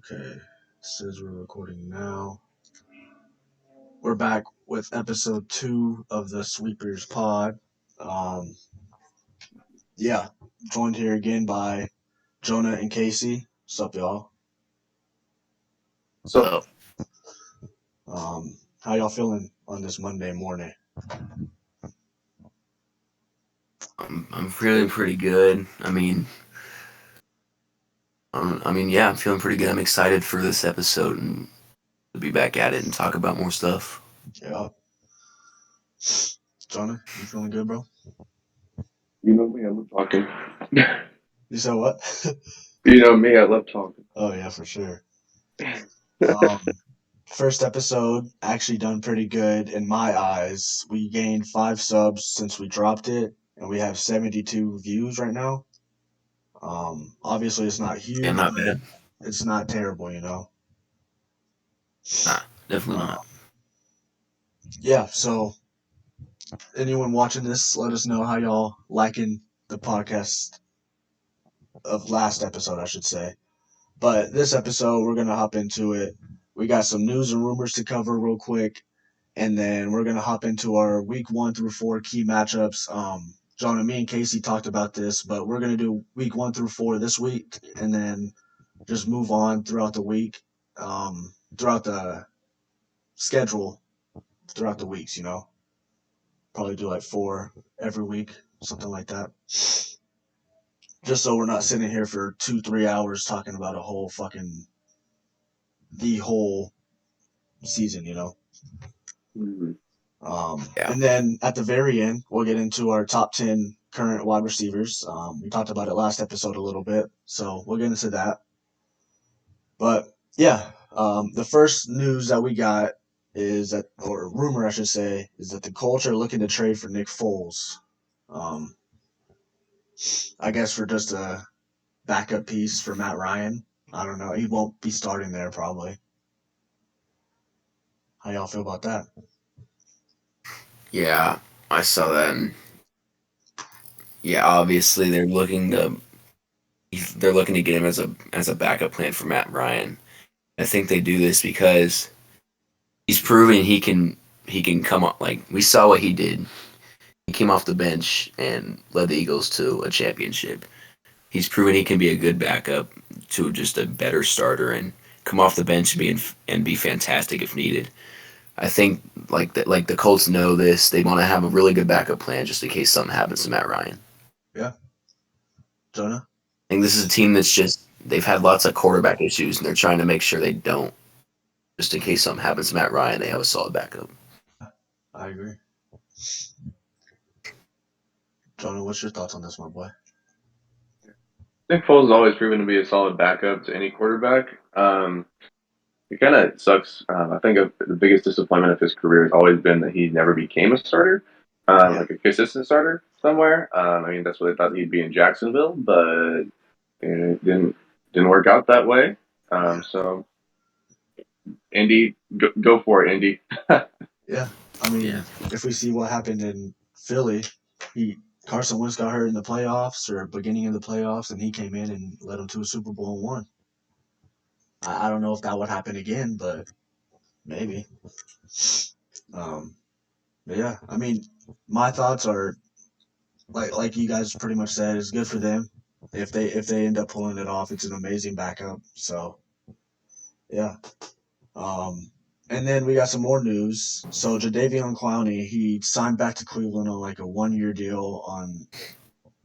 Okay, it says we're recording now. We're back with episode 2 of the Sweepers Pod. Um, yeah, joined here again by Jonah and Casey. What's up, y'all? So How y'all feeling on this Monday morning? I'm feeling pretty good. Yeah, I'm feeling pretty good. I'm excited for this episode and to be back at it and talk about more stuff. Yeah, Jonah, you feeling good, bro? You know me, I love talking. You said what? You know me, I love talking. Oh yeah, for sure. Um, First episode actually done pretty good in my eyes. We gained 5 subs since we dropped it, and we have 72 views right now. Obviously it's not Yeah, huge, not but bad. it's not terrible, you know. Nah, definitely Uh, not. yeah. So anyone watching this, let us know how y'all liking the podcast of last episode, I should say. But this episode, we're gonna hop into it. We got some news and rumors to cover real quick, and then we're gonna hop into our week 1 through 4 key matchups. John and me and Casey talked about this, but we're gonna do week 1 through 4 this week, and then just move on throughout the week, throughout the schedule, throughout the weeks. You know, probably do like 4 every week, something like that. Just so we're not sitting here for 2-3 hours talking about the whole season. You know. Mhm. Yeah. And then at the very end, we'll get into our top 10 current wide receivers. We talked about it last episode a little bit, so we'll get into that. But yeah, the first news that we got is that, or rumor I should say, is that the Colts are looking to trade for Nick Foles. Um, I guess for just a backup piece for Matt Ryan. I don't know. He won't be starting there probably. How y'all feel about that? Yeah, I saw that. And yeah, obviously they're looking to get him as a backup plan for Matt Ryan. I think they do this because he's proven he can come up. Like, we saw what he did. He came off the bench and led the Eagles to a championship. He's proven he can be a good backup to just a better starter and come off the bench and be fantastic if needed. I think like the Colts know this. They want to have a really good backup plan just in case something happens to Matt Ryan. Yeah, Jonah. I think this is a team that's just they've had lots of quarterback issues and they're trying to make sure they don't. Just in case something happens to Matt Ryan, they have a solid backup. I agree. Jonah, what's your thoughts on this, my boy? Nick Foles has always proven to be a solid backup to any quarterback. It kind of sucks. I think the biggest disappointment of his career has always been that he never became a starter, Yeah, like a consistent starter somewhere. That's what they thought he'd be in Jacksonville, but it didn't work out that way. yeah, So Indy, go for it, Indy. yeah. I Yeah. mean, if we see what happened in Philly, he Carson Wentz got hurt in the playoffs or beginning of the playoffs, and he came in and led them to a Super Bowl and won. I don't know if that would happen again, but maybe. Um, but yeah, I mean, my thoughts are like you guys pretty much said, it's good for them. If they end up pulling it off, it's an amazing backup. So yeah. Um, and then we got some more news. So Jadeveon Clowney, he signed back to Cleveland on like a 1 year deal on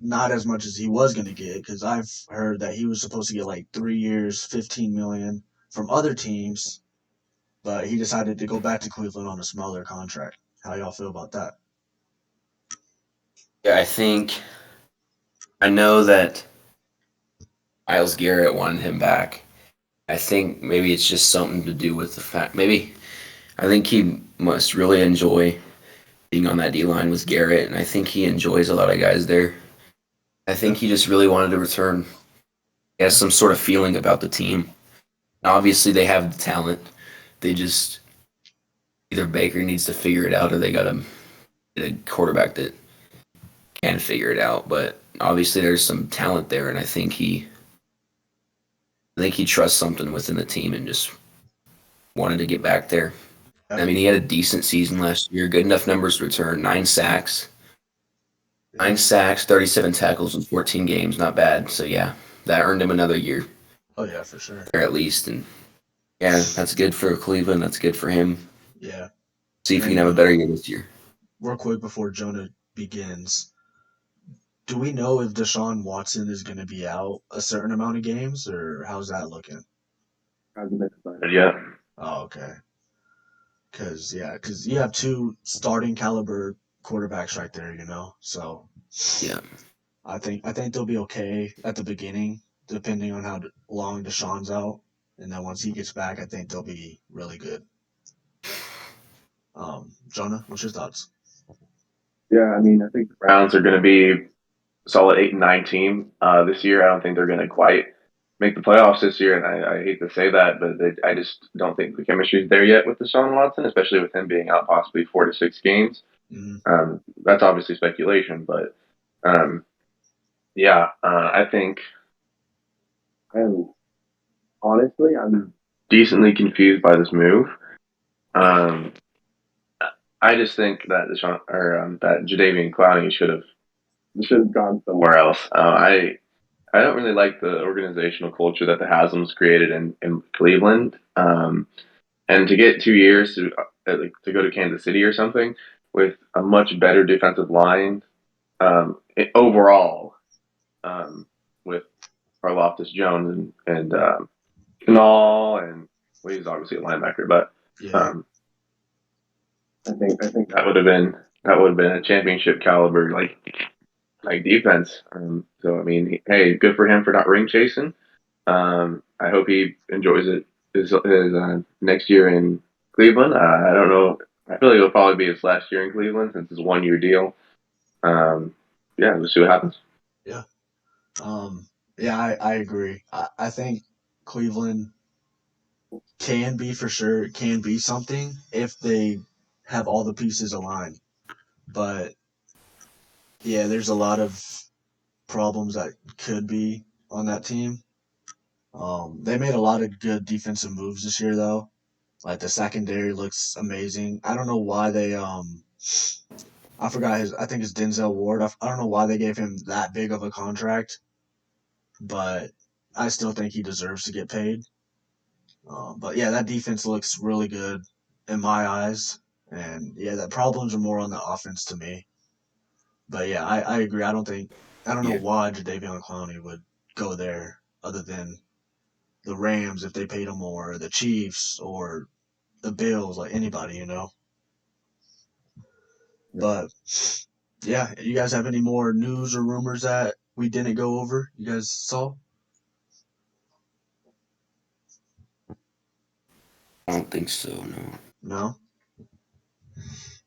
not as much as he was going to get because I've heard that he was supposed to get like 3 years, 15 million from other teams, but he decided to go back to Cleveland on a smaller contract. How y'all feel about that? Yeah, I know that Miles Garrett wanted him back. I think maybe it's just something to do with the fact. Maybe I think he must really enjoy being on that D line with Garrett, and I think he enjoys a lot of guys there. I Yeah, think he just really wanted to return. He has yeah, some sort of feeling about the team. Obviously, they have the talent. They just either Baker needs to figure it out, or they got to get a quarterback that can figure it out. But obviously, there's some talent there, and I think I think he trusts something within the team and just wanted to get back there. Yeah. I mean, he had a decent season last year, good enough numbers to return, 9 sacks, 37 tackles in 14 games, not bad. So yeah, that earned him another year Oh yeah, for sure. there at least, and yeah, that's good for Cleveland. That's good for him. Yeah. See if he can And have a better year this year. real quick before Jonah begins, do we know if Deshaun Watson is going to be out a certain amount of games, or how's that looking? Hasn't been decided yet. Oh, okay. Because you have two starting caliber quarterbacks right there, So Yeah. I think they'll be okay at the beginning, depending on how long Deshaun's out, and then once he gets back, I think they'll be really good. Jonah, what's your thoughts? Yeah, I mean, I think the Browns are going to be a solid 8 and 9 team this year. I don't think they're going to quite make the playoffs this year, and I hate to say that, but I just don't think the chemistry is there yet with Deshaun Watson, especially with him being out possibly 4 to 6 games. Mm-hmm. That's obviously speculation, but yeah, I think I'm decently confused by this move. Um, I just think that that Jadeveon Clowney should have gone somewhere else. I don't really like the organizational culture that the Haslam's created in Cleveland. And to get 2 years to go to Kansas City or something with a much better defensive line overall, with Karloftis Jones and Knall, and well, he's obviously a linebacker, but Yeah. I think that would have been a championship caliber like defense. So I mean, hey, good for him for not ring chasing. I hope he enjoys it his next year in Cleveland. I don't know. I feel like it'll probably be his last year in Cleveland since it's a 1 year deal. Yeah, we'll see what happens. Yeah. Yeah, I agree. I think Cleveland can be for sure, can be something if they have all the pieces aligned. But yeah, there's a lot of problems that could be on that team. They made a lot of good defensive moves this year, though. Like the secondary looks amazing. I don't know why they I forgot his. I think it's Denzel Ward. I don't know why they gave him that big of a contract, but I still think he deserves to get paid. But yeah, that defense looks really good in my eyes, and yeah, the problems are more on the offense to me. But yeah, I agree. I don't know Yeah. why Jadeveon Clowney would go there other than the Rams if they paid him more, or the Chiefs, or the Bills, like anybody. But yeah, you guys have any more news or rumors that we didn't go over? You guys saw? I don't think so. No. No.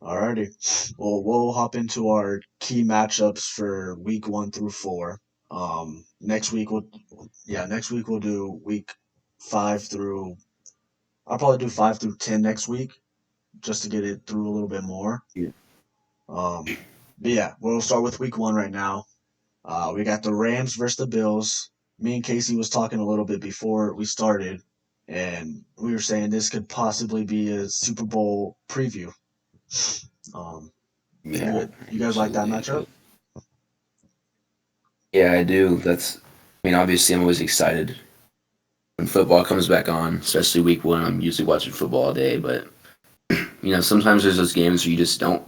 Alrighty. Well, we'll hop into our key matchups for week 1 through 4. Next week we'll do week 5 through. I'll probably do 5 through 10 next week, just to get it through a little bit more. Yeah. But yeah, we'll start with week 1 right now. We got the Rams versus the Bills. Me and Casey was talking a little bit before we started, and we were saying this could possibly be a Super Bowl preview. Um, Yeah. you guys like that matchup? Absolutely. Yeah, I do. I mean, obviously, I'm always excited when football comes back on, especially week 1. I'm usually watching football all day, but sometimes there's those games where you just don't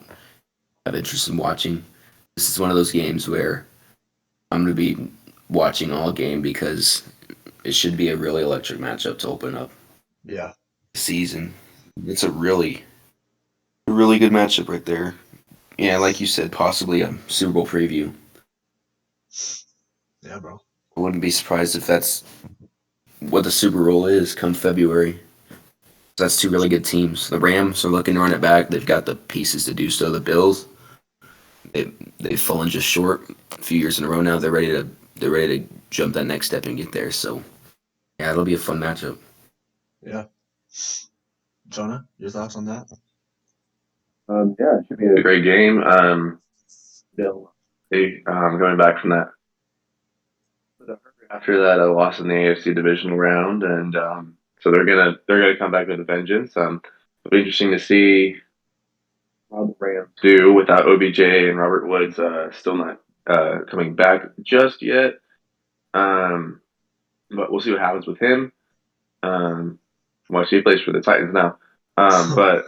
have interest in watching. This is one of those games where I'm going to be watching all game because it should be a really electric matchup to open up Yeah, the season. It's a really good matchup right there. Yeah, like you said, possibly a Super Bowl preview. yeah, bro. I wouldn't be surprised if that's what the Super Bowl is come February. That's two really good teams. The Rams are looking to run it back. They've got the pieces to do so. The Bills, they've fallen just short a few years in a row now. They're ready to jump that next step and get there. So yeah, it'll be a fun matchup. Yeah. Jonah, your thoughts on that? Yeah, it should be a great game. Bill, going back from that after that loss in the AFC divisional round, and so they're gonna come back with a vengeance. It'll be interesting to see how the Rams do without OBJ and Robert Woods still not coming back just yet. But we'll see what happens with him. Well, he plays for the Titans now. But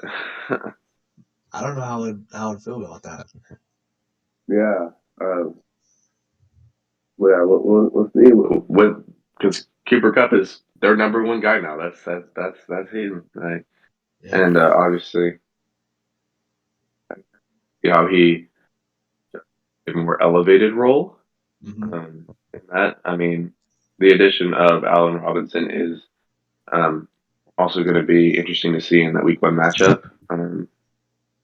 I don't know how I'd feel about that. yeah, we'll see. Because Cooper Cup is their number one guy now. That's him, right? Yeah. And obviously, he a more elevated role. Mm-hmm. In that, I mean, the addition of Allen Robinson is also going to be interesting to see in that Week 1 matchup.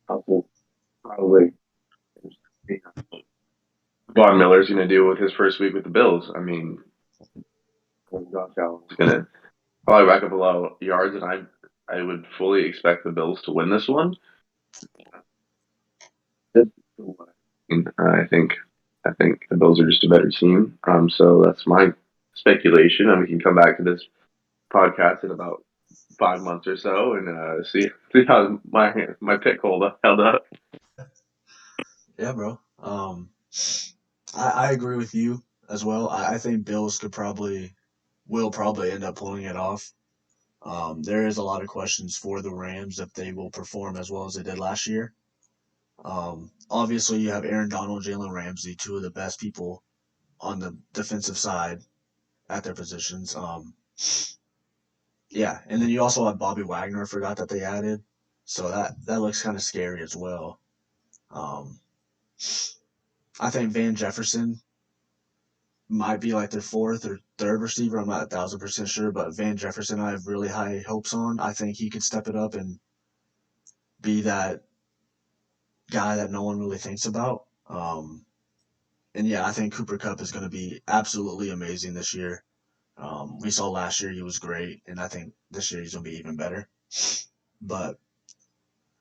Also, probably Von Miller's going to deal with his first week with the Bills. I mean, Josh Allen's going to probably rack up a lot of yards, and I would fully expect the Bills to win this one. I think the Bills are just a better team. So that's my speculation, and we can come back to this podcast in about 5 months or so and see how my pick held up. Yeah, bro. I agree with you as well. I think Bills will probably end up pulling it off. There is a lot of questions for the Rams if they will perform as well as they did last year. Obviously, you have Aaron Donald, Jalen Ramsey, two of the best people on the defensive side at their positions. Yeah, and then you also have Bobby Wagner. I forgot that they added, so that looks kind of scary as well. Um, I think Van Jefferson might be like their fourth or third receiver. I'm not 1,000% sure, but Van Jefferson I have really high hopes on. I think he could step it up and be that guy that no one really thinks about. And yeah, I think Cooper Cup is going to be absolutely amazing this year. We saw last year he was great, and I think this year he's going to be even better. But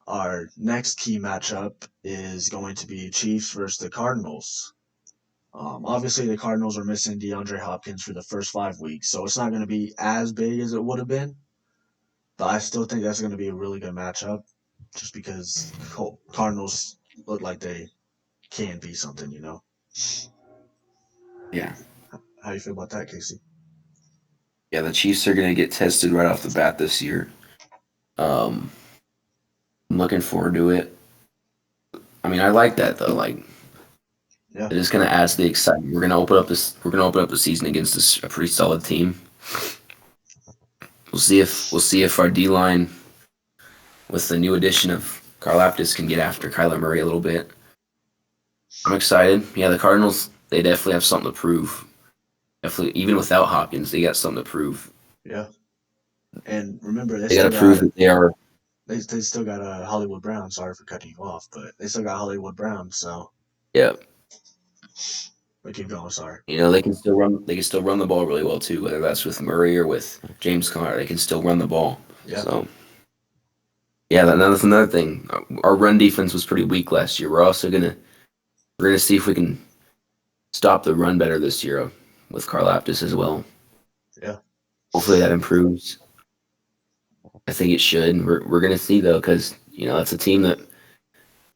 our next key matchup is going to be Chiefs versus the Cardinals. Obviously, the Cardinals are missing DeAndre Hopkins for the first 5 weeks, so it's not going to be as big as it would have been. But I still think that's going to be a really good matchup, just because Cardinals look like they can be something, you know. Yeah. How you feel about that, Casey? Yeah, the Chiefs are going to get tested right off the bat this year. I'm looking forward to it. I mean, I like that though. Like, Yeah, it is going to add to the excitement. We're going to open up the season against a pretty solid team. We'll see if our D line, with the new addition of Karlaftis, can get after Kyler Murray a little bit. I'm excited. Yeah, the Cardinals, they definitely have something to prove. Definitely, even without Hopkins, they got something to prove. yeah. And remember, They got to prove that they are. They still got Hollywood Brown. Sorry for cutting you off, but they still got Hollywood Brown. So Yeah, we keep going. Sorry. you know they can still run. They can still run the ball really well too. Whether that's with Murray or with James Conner, they can still run the ball. Yeah. So yeah, that's another thing. Our run defense was pretty weak last year. We're gonna see if we can stop the run better this year with Karlaftis as well. Yeah. Hopefully that improves. I think it should. We're gonna see though, because that's a team that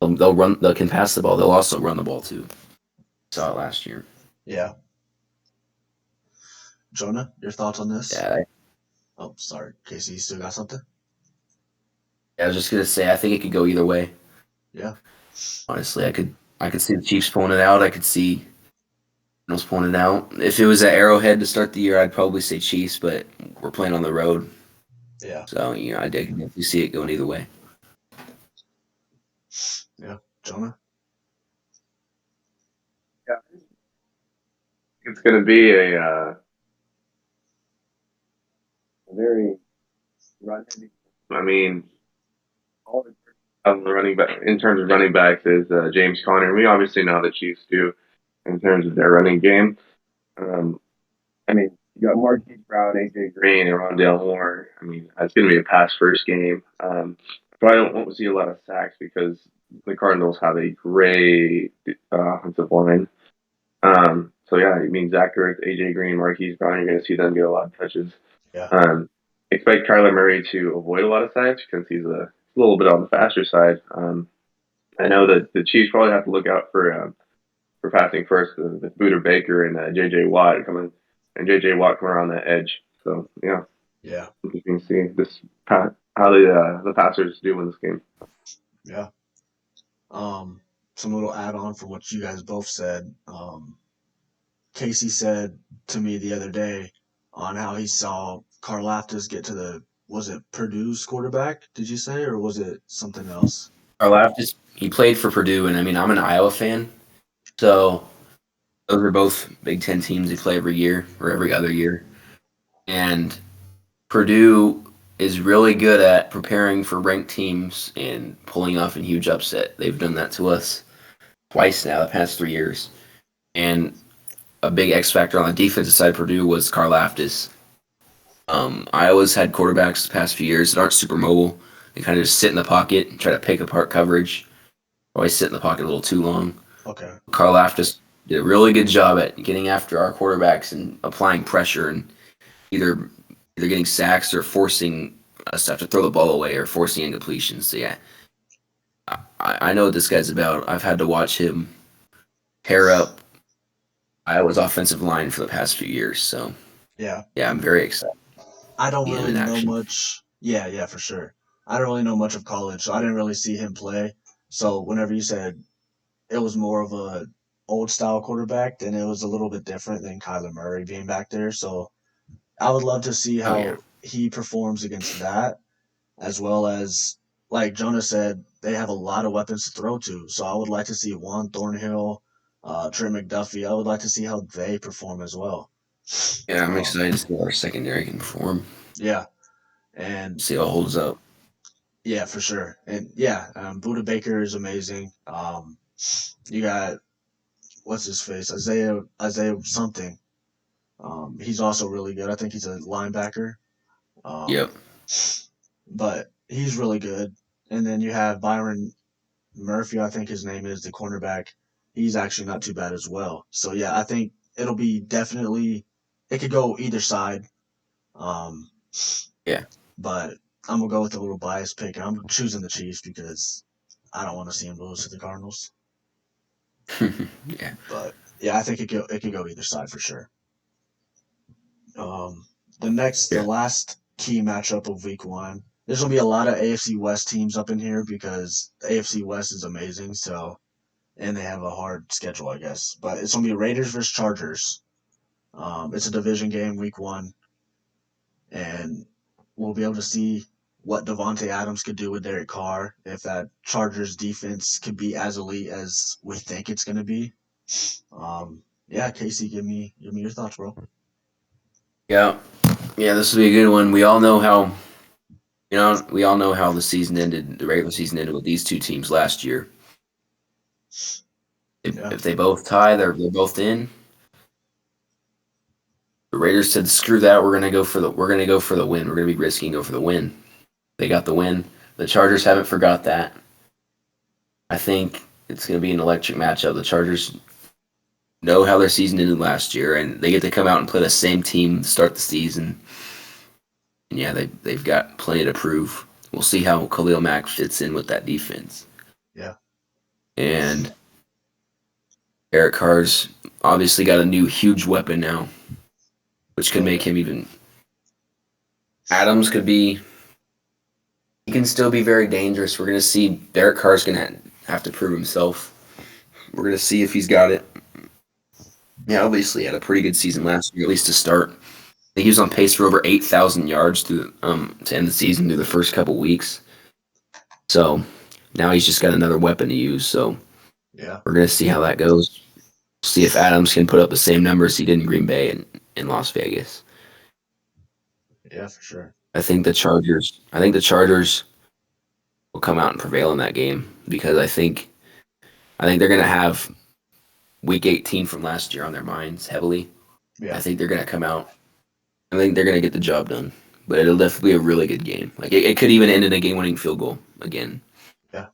they can pass the ball. They'll also run the ball too. Saw it last year. Yeah. Jonah, your thoughts on this? Yeah. Oh, sorry, Casey. You still got something? I was just gonna say I think it could go either way. Yeah. Honestly, I could see the Chiefs pulling it out. I could see Cardinals pulling it out. If it was at Arrowhead to start the year, I'd probably say Chiefs, but we're playing on the road. Yeah. So I can definitely see it going either way. Yeah. Jonah? Yeah, it's going to be a very run heavy. I mean, all of the running back in terms of running backs is James Conner. We obviously know the Chiefs do in terms of their running game. I mean, you got Marquise Brown, AJ Green, and Rondale Moore. I mean, it's going to be a pass first game. But I don't want to see a lot of sacks because the Cardinals have a great offensive line. So So yeah, I mean Zach Ertz, AJ Green, Marquise Brown, you're going to see them get a lot of touches. Yeah. Expect Kyler Murray to avoid a lot of sacks because he's a little bit on the faster side. I know that the Chiefs probably have to look out for passing first with Buda Baker and JJ Watt coming around that edge. So yeah, Yeah. interesting to see how the passers do in this game. Yeah. Some little add on from what you guys both said. Casey said to me the other day on how he saw Karlaftis get to was it Purdue's quarterback, did you say, or was it something else? Karlaftis, he played for Purdue, and I mean, I'm an Iowa fan, so those are both Big Ten teams they play every year or every other year. And Purdue is really good at preparing for ranked teams and pulling off a huge upset. They've done that to us twice now the past 3 years. And a big X factor on the defensive side of Purdue was Karlaftis. Iowa's had quarterbacks the past few years that aren't super mobile. They kind of just sit in the pocket and try to pick apart coverage. Always sit in the pocket a little too long. Okay. Karlaftis did a really good job at getting after our quarterbacks and applying pressure and either getting sacks or forcing us to have to throw the ball away or forcing incompletions. So yeah, I know what this guy's about. I've had to watch him pair up Iowa's offensive line for the past few years. So Yeah. I'm very excited. I don't Yeah, really in know action. much. Yeah, for sure. I don't really know much of college, so I didn't really see him play. So whenever you said it was more of a old style quarterback, then it was a little bit different than Kyler Murray being back there. So I would love to see Oh yeah, how he performs against that, as well as like Jonah said, they have a lot of weapons to throw to. So I would like to see Juan Thornhill, Trent McDuffie. I would like to see how they perform as well. yeah. I'm Um, excited to see how our secondary can perform. yeah, and See how it holds up. yeah, for sure. And yeah, Buda Baker is amazing. You got what's his face, Isaiah something. He's also really good. I think he's a linebacker. Um, Yep. but he's really good. And then you have Byron Murphy, I think his name is, the cornerback. He's actually not too bad as well. So yeah, I think it'll be definitely it could go either side. Um, Yeah. but I'm gonna go with a little biased pick, and I'm choosing the Chiefs because I don't want to see them lose to the Cardinals. Yeah. But yeah, I think it could go either side for sure. Um, the Yeah. last key matchup of Week 1. There's gonna be a lot of AFC West teams up in here because the AFC West is amazing. So, and they have a hard schedule, I guess. But it's gonna be Raiders versus Chargers. It's a division game, Week 1, and we'll be able to see what Devontae Adams could do with Derek Carr if that Chargers defense could be as elite as we think it's gonna be. Yeah, Casey, give me your thoughts, bro. Yeah. Yeah. This will be a good one. We all know how. We all know how the season ended. The regular season ended with these two teams last year. Yeah. If they both tie, they're both in. The Raiders said, "Screw that. We're gonna go for the win. We're gonna be risky and go for the win." They got the win. The Chargers haven't forgot that. I think it's gonna be an electric matchup. The Chargers know how their season ended last year, and they get to come out and play the same team to start the season. And yeah, they've got plenty to prove. We'll see how Khalil Mack fits in with that defense. Yeah. And Eric Carr's obviously got a new huge weapon now, which could make him even. Adams could be. He can still be very dangerous. We're going to see Derek Carr's going to have to prove himself. We're going to see if he's got it. Yeah, obviously had a pretty good season last year, at least to start. I think he was on pace for over 8,000 yards to end the season through the first couple weeks. So now he's just got another weapon to use. So Yeah. we're going to see how that goes. See if Adams can put up the same numbers he did in Green Bay and in Las Vegas. Yeah, for sure. I think the Chargers will come out and prevail in that game because I think they're going to have Week 18 from last year on their minds heavily. Yeah. I think they're going to come out. I think they're going to get the job done. But it'll definitely be a really good game. Like it could even end in a game-winning field goal again. Yeah.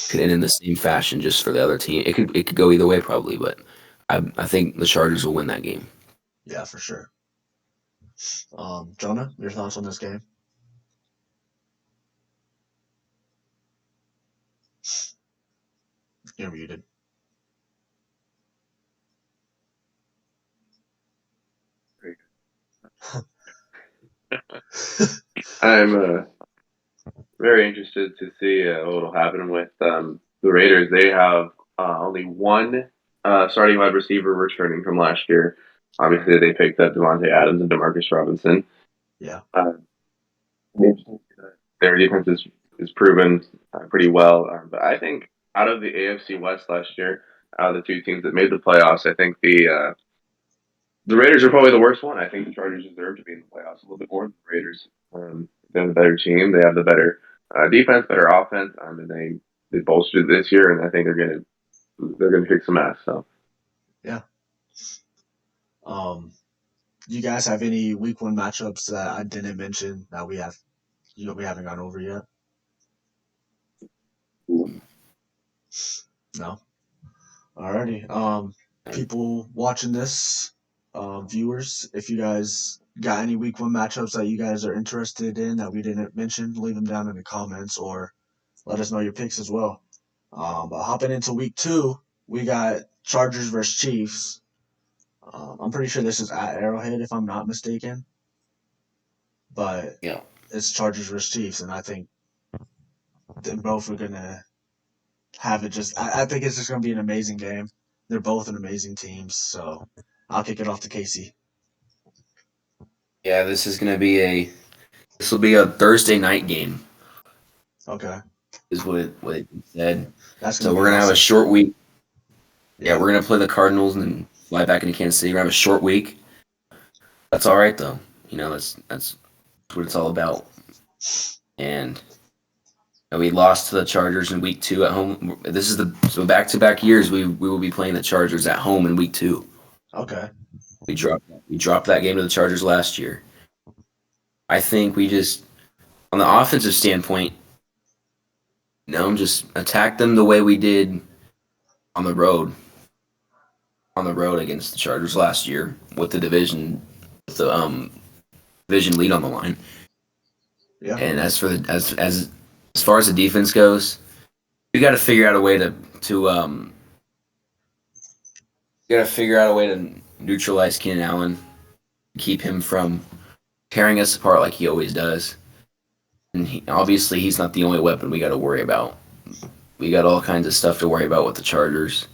Could end in the same fashion just for the other team. It could go either way probably, but I think the Chargers will win that game. Yeah, for sure. Jonah, your thoughts on this game? You're muted. I'm very interested to see what will happen with the Raiders. They have only one starting wide receiver returning from last year. Obviously, they picked up Devontae Adams and Demarcus Robinson. Yeah. Uh, their defense is proven pretty well. But I think out of the AFC West last year, out of the two teams that made the playoffs, I think the Raiders are probably the worst one. I think the Chargers deserve to be in the playoffs a little bit more than the Raiders. They have the better team. They have the better defense, better offense, and they bolstered this year, and I think they're gonna kick some ass. So Yeah. Do you guys have any week 1 matchups that I didn't mention that we haven't gone over yet? No. Alrighty. People watching this, viewers, if you guys got any week 1 matchups that you guys are interested in that we didn't mention, leave them down in the comments or let us know your picks as well. But hopping into week 2, we got Chargers versus Chiefs. I'm pretty sure this is at Arrowhead, if I'm not mistaken. But Yeah. it's Chargers versus Chiefs, and I think they both are gonna have it. I think it's just gonna be an amazing game. They're both an amazing teams, so I'll kick it off to Casey. Yeah, this will be a Thursday night game, Okay, is what it said. that's gonna So be we're gonna have a awesome. short week. Yeah, Yeah, we're gonna play the Cardinals and then fly back into Kansas City. We're gonna have a short week. That's all right though. That's what it's all about. And we lost to the Chargers in week 2 at home. This is so back-to-back years we will be playing the Chargers at home in week 2. okay, We dropped that game to the Chargers last year. I think we just on the offensive standpoint, just attack them the way we did on the road against the Chargers last year with the division lead on the line. yeah, And as far as the defense goes, we got to figure out a way to neutralize Keenan Allen, keep him from tearing us apart like he always does. And obviously, he's not the only weapon we got to worry about. We got all kinds of stuff to worry about with the Chargers.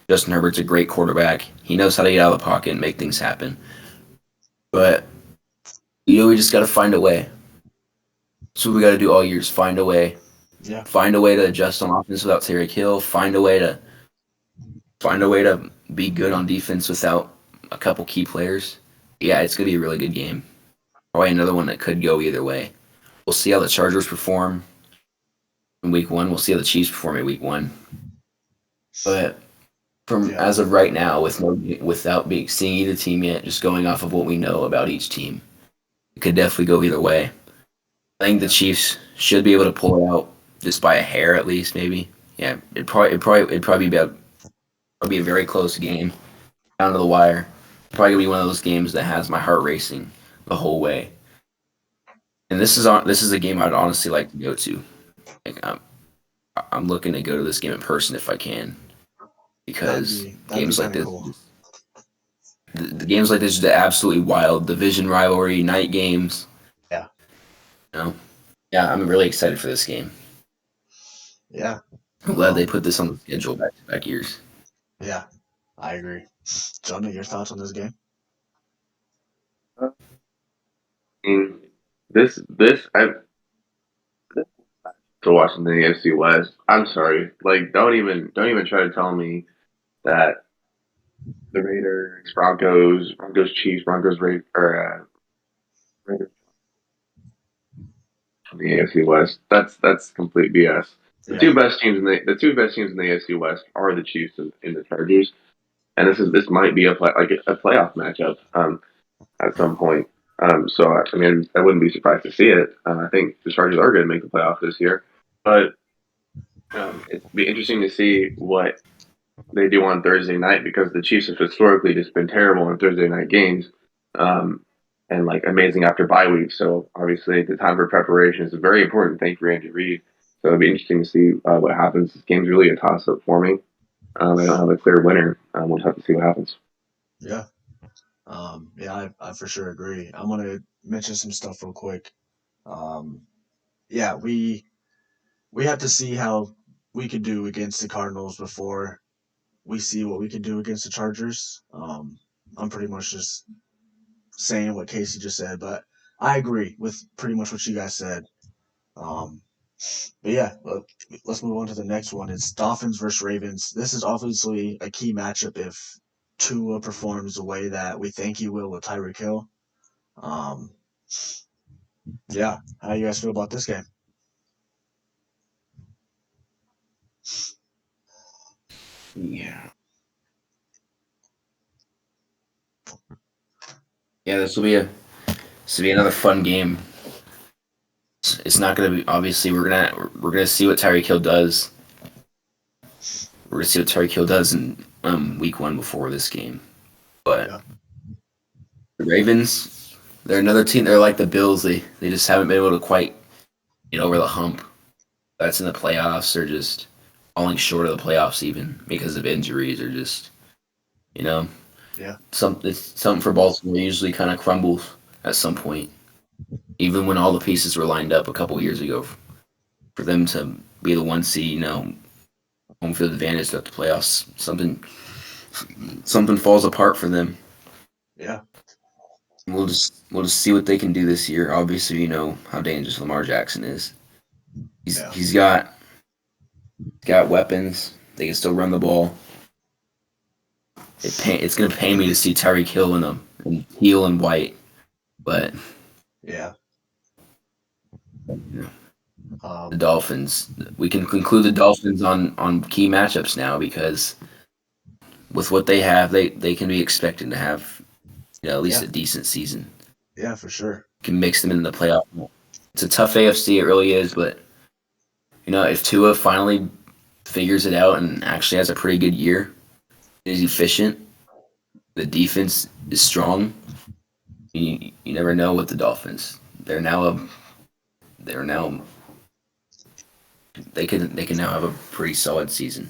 Justin Herbert's a great quarterback. He knows how to get out of the pocket and make things happen. But we just got to find a way. That's what we got to do all year: is find a way. yeah, Find a way to adjust on offense without Tyreek Hill. Find a way to be good on defense without a couple key players. Yeah, it's gonna be a really good game. Probably another one that could go either way. We'll see how the Chargers perform in week 1. We'll see how the Chiefs perform in week 1. But as of right now, without seeing either team yet, just going off of what we know about each team, it could definitely go either way. I think the Chiefs should be able to pull it out just by a hair at least, maybe. Yeah, it'd probably be a very close game down to the wire. Probably gonna be one of those games that has my heart racing the whole way. And this is a game I'd honestly like to go to. Like, I'm looking to go to this game in person if I can, because that'd games be like kind of this, cool. the games like this are the absolutely wild division rivalry night games. Yeah. Yeah, I'm really excited for this game. Yeah, I'm glad they put this on the schedule back-to-back years. yeah, I agree. Jonah, your thoughts on this game? Mm, this I to watching the AFC West. I'm sorry, like don't even try to tell me that the Raiders, Broncos, Chiefs, Raiders in the AFC West. That's complete BS. The Yeah, two best teams in the two best teams in the AFC West are the Chiefs and the Chargers, and this might be a playoff matchup at some point. So I mean, I wouldn't be surprised to see it. I think the Chargers are going to make the playoff this year, but it'd be interesting to see what they do on Thursday night because the Chiefs have historically just been terrible in Thursday night games, and like amazing after bye week. So obviously, the time for preparation is a very important thing for Andy Reid. So it'll be interesting to see what happens. This game's really a toss up for me. I don't have a clear winner. We'll just have to see what happens. Yeah. I for sure agree. I'm gonna mention some stuff real quick. Um, yeah, we have to see how we could do against the Cardinals before we see what we can do against the Chargers. I'm pretty much just saying what Casey just said, but I agree with pretty much what you guys said. Um, but yeah, let's move on to the next one. It's Dolphins versus Ravens. This is obviously a key matchup if Tua performs the way that we think he will with Tyreek Hill. Um, yeah, how do you guys feel about this game? Yeah. Yeah, this will be another fun game. It's not gonna be obviously we're gonna see what Tyreek Hill does. We're gonna see what Tyreek Hill does in week 1 before this game. But Yeah. the Ravens, they're another team. They're like the Bills. They just haven't been able to quite get over the hump. That's in the playoffs. They're just falling short of the playoffs even because of injuries or just you know Yeah. something for Baltimore usually kind of crumbles at some point. Even when all the pieces were lined up a couple years ago for them to be the 1 seed, home field advantage throughout the playoffs, something falls apart for them. Yeah. We'll just see what they can do this year. Obviously, you know how dangerous Lamar Jackson is. He's Yeah. he's got weapons. They can still run the ball. It's gonna pain me to see Tyreek Hill in heel and white, but Yeah. you know, the Um, Dolphins. We can conclude the Dolphins on key matchups now because with what they have, they can be expected to have at least yeah. a decent season. Yeah, for sure. Can mix them in the playoff. It's a tough AFC, it really is, but if Tua finally figures it out and actually has a pretty good year, is efficient, the defense is strong. You never know with the Dolphins. They're now they can now have a pretty solid season.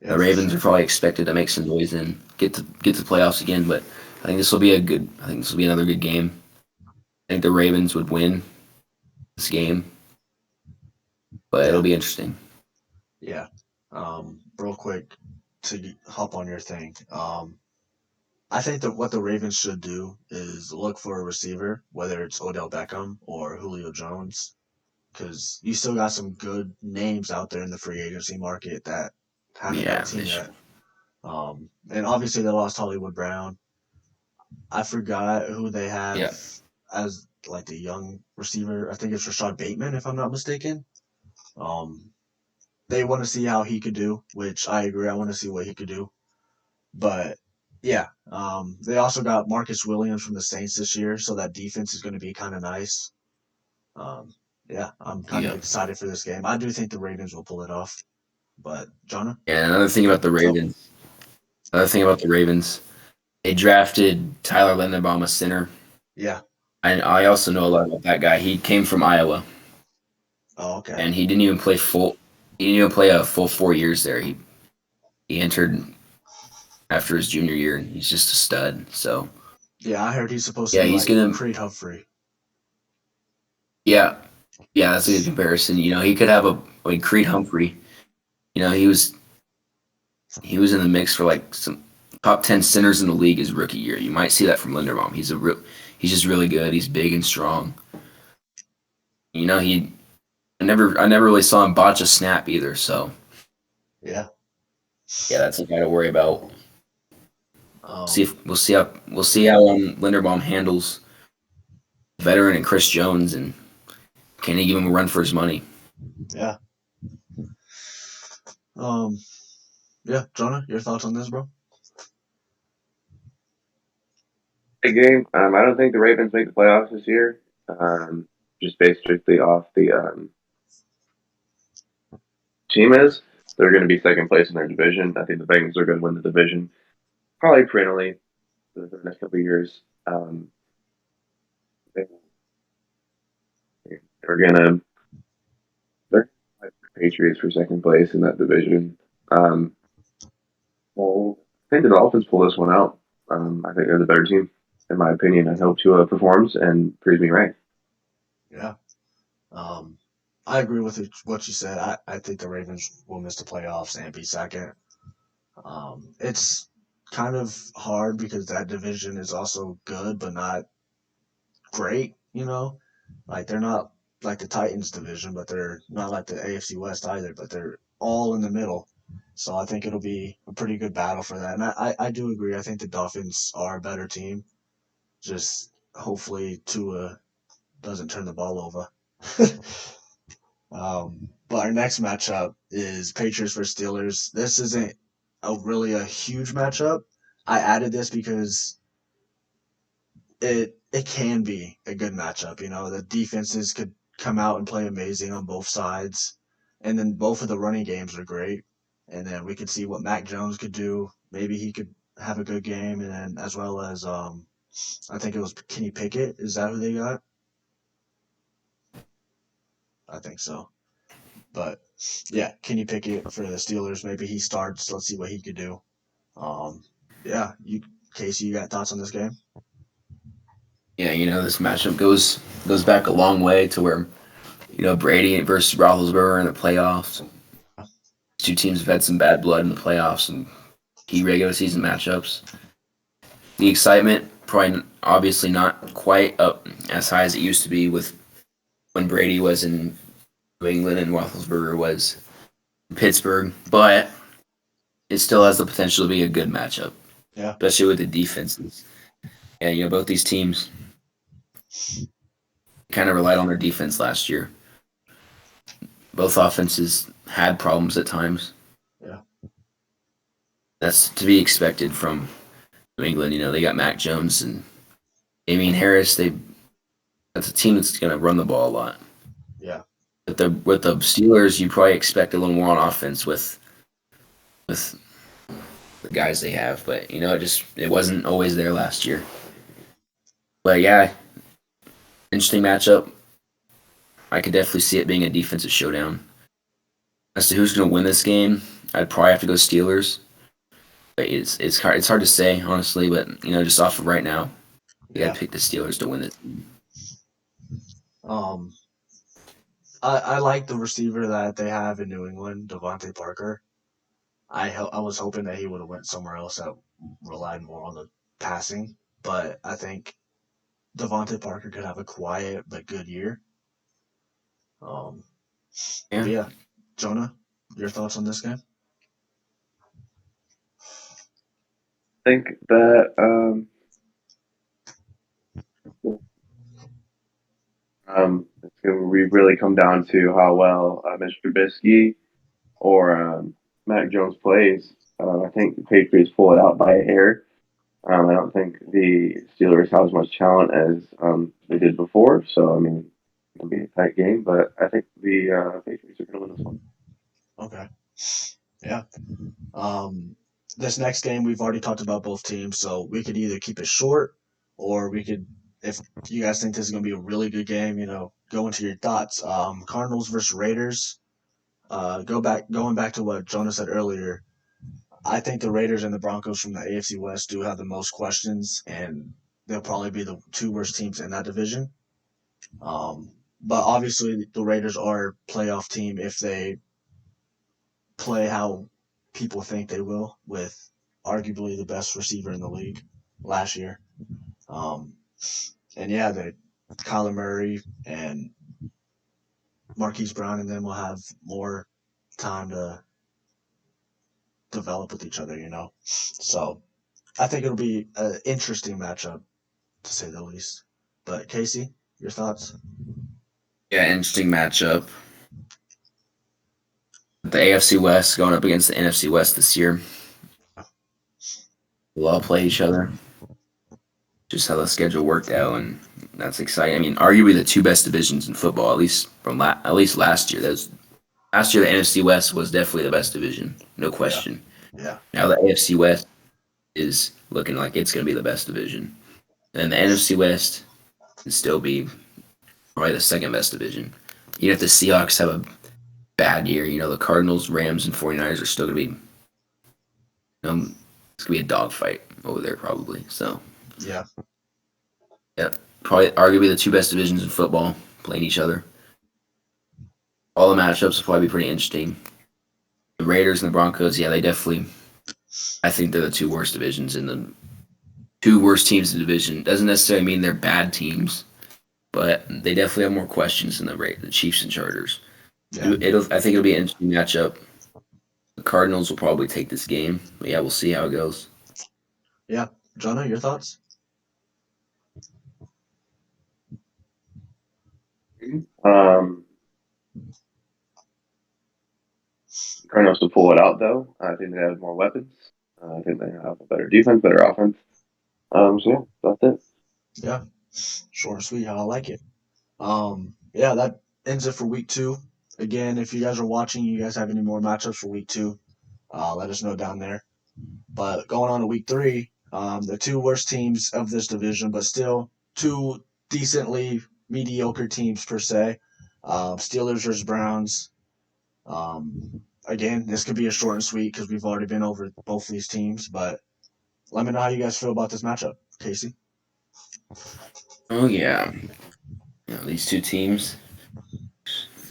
Yeah, The for Ravens are sure. probably expected to make some noise and get to the playoffs again, but I think this will be a good. I think this will be another good game. I think the Ravens would win this game, but it'll Yeah. be interesting. Yeah. Real quick to hop on your thing. I think that what the Ravens should do is look for a receiver, whether it's Odell Beckham or Julio Jones, because you still got some good names out there in the free agency market that haven't got a Yeah, team yet. And obviously they lost Hollywood Brown. I forgot who they have yeah, as like the young receiver. I think it's Rashad Bateman, if I'm not mistaken. Um, they want to see how he could do, which I agree. I want to see what he could do. But yeah, they also got Marcus Williams from the Saints this year, so that defense is going to be kind of nice. Um, yeah, I'm kind of yeah. excited for this game. I do think the Ravens will pull it off. But Jonah, And another thing about the what's up? Ravens. Another thing about the Ravens. They drafted Tyler Linderbaum, a center. Yeah. I also know a lot about that guy. He came from Iowa, Oh, okay. and he didn't even play full. He didn't even play a full 4 years there. He entered after his junior year, and he's just a stud. So Yeah, I heard he's supposed to yeah, be he's like gonna. Creed Humphrey. Yeah, yeah, that's a good comparison. He could have a like Creed Humphrey. He was in the mix for like some top 10 centers in the league his rookie year. You might see that from Linderbaum. He's just really good. He's big and strong. He I never really saw him botch a snap either. So Yeah. yeah, that's a guy to worry about. See Um, if we'll see how Linderbaum handles veteran and Chris Jones, and can he give him a run for his money? yeah. Um, yeah, Jonah, your thoughts on this, bro? Big game. I don't think the Ravens make the playoffs this year. Just based strictly off the team is. They're going to be second place in their division. I think the Bengals are going to win the division, probably perennially for the next couple of years. They, they're going to they're fight the Patriots for second place in that division. Well, I think the Dolphins pull this one out. I think they're the better team, in my opinion. I hope Tua performs and proves me right. Yeah. I agree with what you said. I think the Ravens will miss the playoffs and be second. It's kind of hard because that division is also good, but not great, you know? Like, they're not like the Titans division, but they're not like the AFC West either, but they're all in the middle. So I think it'll be a pretty good battle for that. And I do agree. I think the Dolphins are a better team. Just hopefully Tua doesn't turn the ball over. But our next matchup is Patriots versus Steelers. This isn't really a huge matchup. I added this because it can be a good matchup. You know, the defenses could come out and play amazing on both sides, and then both of the running games are great. And then we could see what Mac Jones could do. Maybe he could have a good game, and then as well as I think it was Kenny Pickett. Is that who they got? I think so. But yeah, Kenny Pickett for the Steelers. Maybe he starts. Let's see what he could do. Um, yeah, Casey, you got thoughts on this game? Yeah, this matchup goes back a long way to where Brady versus Roethlisberger in the playoffs. Two teams have had some bad blood in the playoffs and key regular season matchups. The excitement probably obviously not quite up as high as it used to be with when Brady was in New England and Roethlisberger was in Pittsburgh, but it still has the potential to be a good matchup. Yeah, especially with the defenses. Yeah, both these teams kind of relied on their defense last year. Both offenses had problems at times. Yeah. That's to be expected from New England. They got Mac Jones and Damian Harris. That's a team that's going to run the ball a lot. Yeah. With the Steelers, you probably expect a little more on offense with the guys they have, but it wasn't always there last year. But yeah, interesting matchup. I could definitely see it being a defensive showdown. As to who's going to win this game, I'd probably have to go Steelers. But it's hard to say honestly, but just off of right now, you got to pick the Steelers to win it. I like the receiver that they have in New England, Devontae Parker. I was hoping that he would have went somewhere else that relied more on the passing, but I think Devontae Parker could have a quiet but good year. Yeah. Jonah, your thoughts on this game? I think that it's going to really come down to how well Mr. Trubisky or Mac Jones plays. I think the Patriots pull it out by a hair. I don't think the Steelers have as much talent as they did before. So, I mean, it'll be a tight game, but I think the Patriots are going to win this one. Okay. Yeah. This next game, we've already talked about both teams, so we could either keep it short or we could, if you guys think this is going to be a really good game, go into your thoughts. Cardinals versus Raiders. Going back to what Jonah said earlier, I think the Raiders and the Broncos from the AFC West do have the most questions, and they'll probably be the two worst teams in that division. But obviously, the Raiders are a playoff team if they play how people think they will, with arguably the best receiver in the league last year. And yeah, Kyler Murray and Marquise Brown and them will have more time to develop with each other, So I think it'll be an interesting matchup, to say the least. But Casey, your thoughts? Yeah, interesting matchup. The AFC West going up against the NFC West this year. We'll all play each other. Just how the schedule worked out, and that's exciting. I mean, arguably the two best divisions in football, at least last year. last year the NFC West was definitely the best division, no question. Yeah. Now the AFC West is looking like it's going to be the best division, and the NFC West can still be probably the second best division. Even if the Seahawks have a bad year, the Cardinals, Rams, and 49ers are still going to be, it's going to be a dogfight over there probably. So, Yeah. yeah, probably arguably the two best divisions in football playing each other. All the matchups will probably be pretty interesting. The Raiders and the Broncos, yeah, they definitely, I think they're the two worst divisions in the two worst teams in the division. Doesn't necessarily mean they're bad teams, but they definitely have more questions than the Chiefs and Chargers. Yeah. I think it'll be an interesting matchup. The Cardinals will probably take this game, but yeah, we'll see how it goes. Yeah. Jonah, your thoughts? Cardinals to pull it out though. I think they have more weapons. I think they have a better defense, better offense. So yeah, that's it. Yeah. Short and sweet, how I like it. Yeah, that ends it for week 2. Again, if you guys are watching, you guys have any more matchups for week 2, let us know down there. But going on to week 3, the two worst teams of this division, but still two decently mediocre teams per se. Steelers versus Browns. Again, this could be a short and sweet because we've already been over both of these teams. But let me know how you guys feel about this matchup, Casey. Oh yeah, these two teams,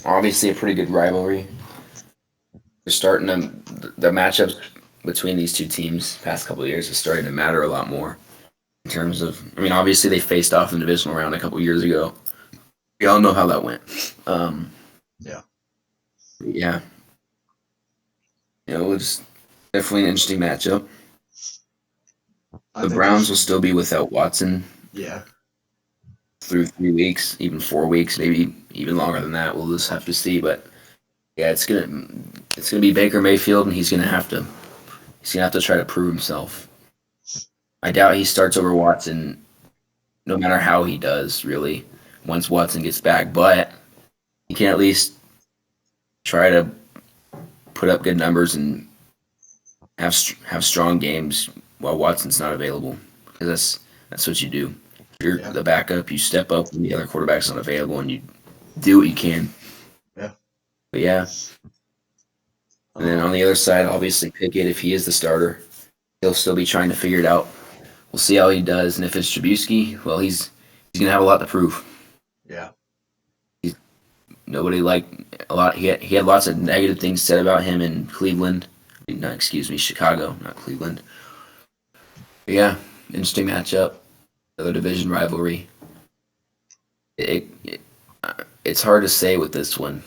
obviously a pretty good rivalry. They're starting to the matchups between these two teams past couple of years is starting to matter a lot more in terms of. I mean, obviously they faced off in the divisional round a couple of years ago. We all know how that went. Yeah. Yeah, it was definitely an interesting matchup. The Browns will still be without Watson. Yeah. Through 3 weeks, even 4 weeks, maybe even longer than that. We'll just have to see. But yeah, it's gonna be Baker Mayfield, and he's gonna have to try to prove himself. I doubt he starts over Watson, no matter how he does. Really, once Watson gets back, but he can at least try to put up good numbers and have strong games while Watson's not available. Because that's what you do. If you're the backup, you step up when the other quarterback's not available, and you do what you can. Yeah. But yeah. And then on the other side, obviously Pickett, if he is the starter, he'll still be trying to figure it out. We'll see how he does. And if it's Trubisky, well, he's gonna have a lot to prove. Yeah. Nobody liked a lot. He had lots of negative things said about him in Cleveland. No, excuse me, Chicago, not Cleveland. But yeah, interesting matchup. Another division rivalry. It's hard to say with this one.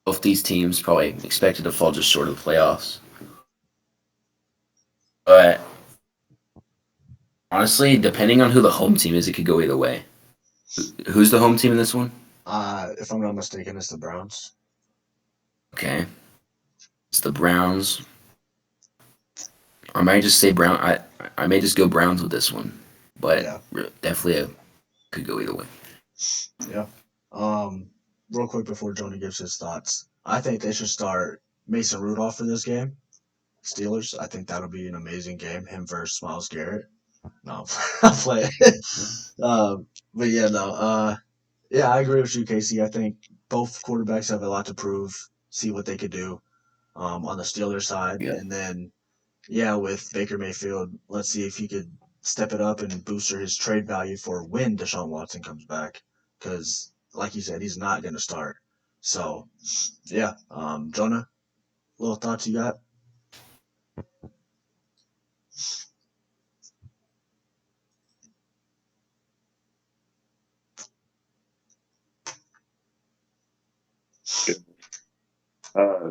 Both these teams probably expected to fall just short of the playoffs. But honestly, depending on who the home team is, it could go either way. Who's the home team in this one? If I'm not mistaken, it's the Browns. Okay. It's the Browns. I might just say Brown. I may just go Browns with this one. But definitely could go either way. Yeah. Real quick before Jonah gives his thoughts, I think they should start Mason Rudolph for this game. Steelers. I think that'll be an amazing game. Him versus Myles Garrett. No, I'm playing. But yeah, no. Yeah, I agree with you, Casey. I think both quarterbacks have a lot to prove. See what they could do on the Steelers side, and then with Baker Mayfield, let's see if he could step it up and booster his trade value for when Deshaun Watson comes back. Because, like you said, he's not going to start. So, yeah. Jonah, little thoughts you got?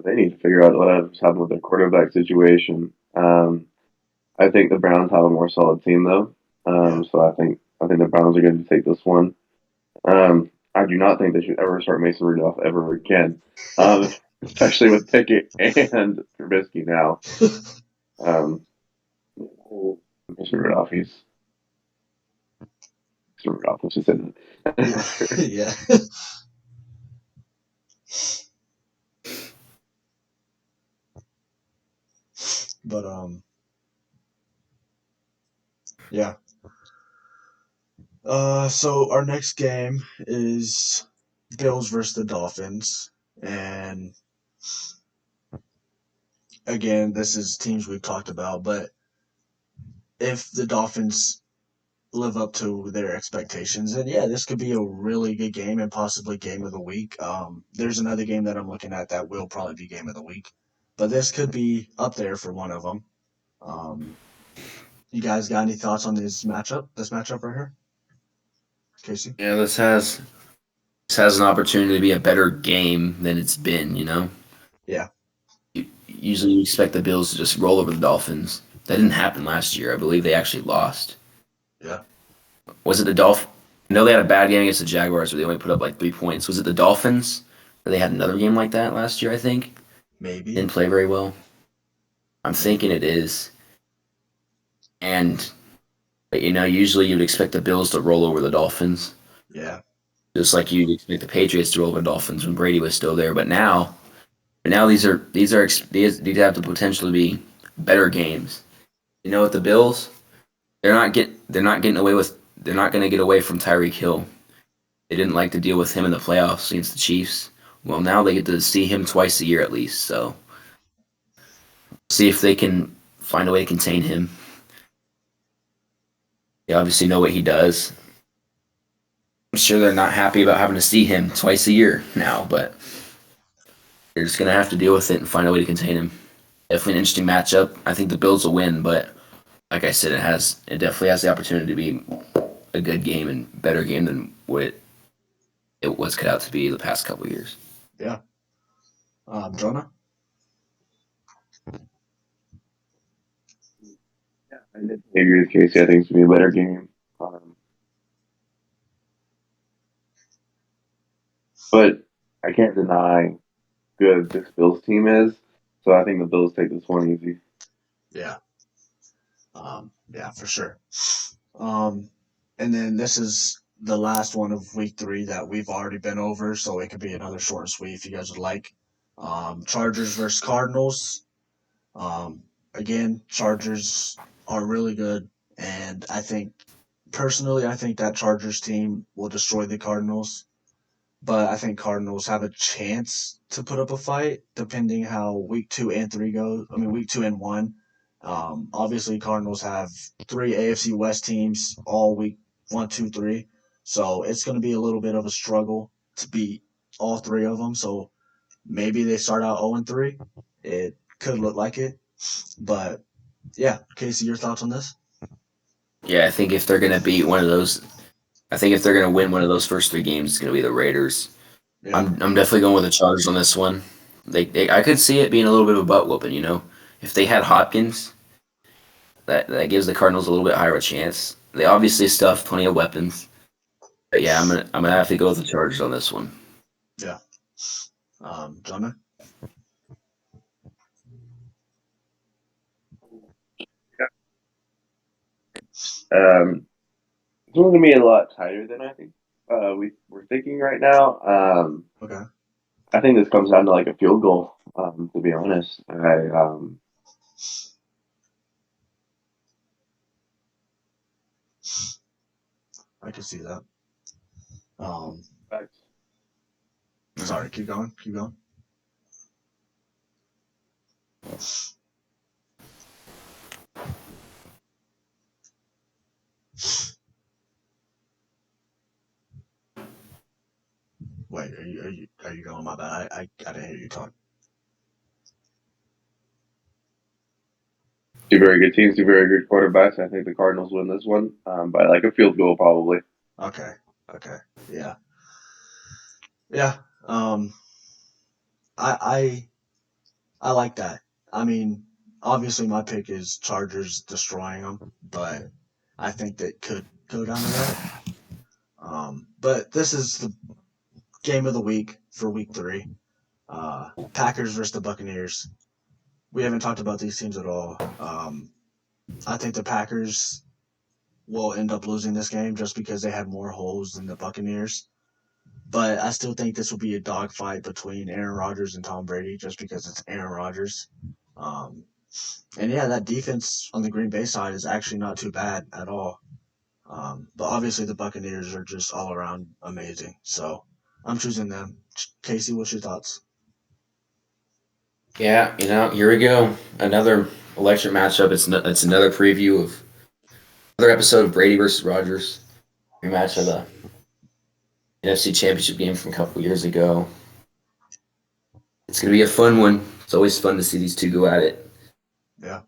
They need to figure out what's happened with their quarterback situation. I think the Browns have a more solid team though. So I think the Browns are going to take this one. I do not think they should ever start Mason Rudolph ever again, especially with Pickett and Trubisky now. Mason Rudolph, let's just say Yeah. But yeah. So our next game is Bills versus the Dolphins, and again, this is teams we've talked about. But if the Dolphins live up to their expectations, and yeah, this could be a really good game and possibly game of the week. There's another game that I'm looking at that will probably be game of the week, but this could be up there for one of them. Um, you guys got any thoughts on this matchup? This matchup right here, Casey? Yeah, this has an opportunity to be a better game than it's been. Yeah, Usually you expect the Bills to just roll over the Dolphins. That didn't happen last year. I believe they actually lost. yeah, Was it the Dolphins? I know they had a bad game against the Jaguars where they only put up like 3 points. Was it the Dolphins? Or they had another game like that last year, I think. maybe. Didn't play very well. I'm thinking it is. And, usually you'd expect the Bills to roll over the Dolphins. Yeah, Just like you'd expect the Patriots to roll over the Dolphins when Brady was still there. But now these have the potential to be better games. With the Bills, they're not going to get away from Tyreek Hill. They didn't like to deal with him in the playoffs against the Chiefs. Well, now they get to see him twice a year at least. So see if they can find a way to contain him. They obviously know what he does. I'm sure they're not happy about having to see him twice a year now, but they're just going to have to deal with it and find a way to contain him. Definitely an interesting matchup. I think the Bills will win, but like I said, it definitely has the opportunity to be a good game and better game than what it was cut out to be the past couple of years. yeah. Jonah? Yeah, I definitely agree with Casey. I think it's gonna be a better game. But I can't deny good this Bills team is. So I think the Bills take this one easy. Yeah. Yeah, for sure. And then this is the last one of week 3 that we've already been over, so it could be another short and sweet if you guys would like. Chargers versus Cardinals. Again, Chargers are really good, and personally, I think that Chargers team will destroy the Cardinals. But I think Cardinals have a chance to put up a fight, depending how week 2 and 3 go. I mean, week 2 and 1. Obviously, Cardinals have 3 AFC West teams all week 1, 2, 3. So it's going to be a little bit of a struggle to beat all 3 of them. So maybe they start out 0-3. It could look like it, but yeah. Casey, your thoughts on this? Yeah, I think if they're going to beat one of those, I think if they're going to win one of those first 3 games, it's going to be the Raiders. Yeah, I'm definitely going with the Chargers on this one. I could see it being a little bit of a butt whooping. If they had Hopkins, that gives the Cardinals a little bit higher a chance. They obviously still have plenty of weapons. But yeah, I'm gonna have to go with the Chargers on this one. yeah. Jonah? It's going to be a lot tighter than I think we're thinking right now. Okay. I think this comes down to like a field goal. To be honest, I can see that. Um, Facts. Sorry, keep going. Keep going. Wait, are you going? My bad. I didn't hear you talk. Two very good teams, two very good quarterbacks. I think the Cardinals win this one by like a field goal, probably. Okay. Okay. Yeah. Yeah. Um, I I like that. I mean, obviously my pick is Chargers destroying them, but I think that could go down to that. But this is the game of the week for week 3. Packers versus the Buccaneers. We haven't talked about these teams at all. I think the Packers will end up losing this game just because they had more holes than the Buccaneers. But I still think this will be a dogfight between Aaron Rodgers and Tom Brady just because it's Aaron Rodgers. Um, And yeah, that defense on the Green Bay side is actually not too bad at all. But obviously the Buccaneers are just all around amazing. So I'm choosing them. Casey, what's your thoughts? Yeah, here we go. Another electric matchup. It's another preview of another episode of Brady versus Rogers. Rematch of the NFC Championship game from a couple years ago. It's gonna be a fun one. It's always fun to see these two go at it. Yeah.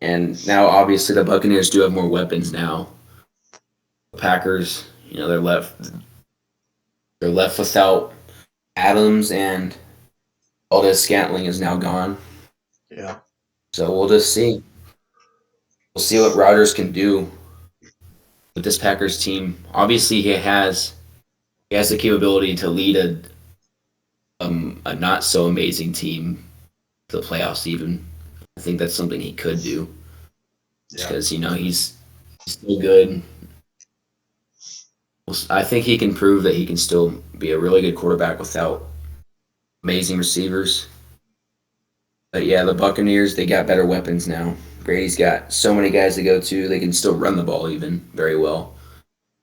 And now, obviously, the Buccaneers do have more weapons now. The Packers, they're left without Adams, and Aldous Scantling is now gone. Yeah. So we'll just see. We'll see what Rodgers can do with this Packers team. Obviously, he has the capability to lead a not so amazing team to the playoffs. Even I think that's something he could do Yeah. because he's still good. I think he can prove that he can still be a really good quarterback without amazing receivers. But yeah, the Buccaneers, they got better weapons now. Brady's got so many guys to go to. They can still run the ball even very well.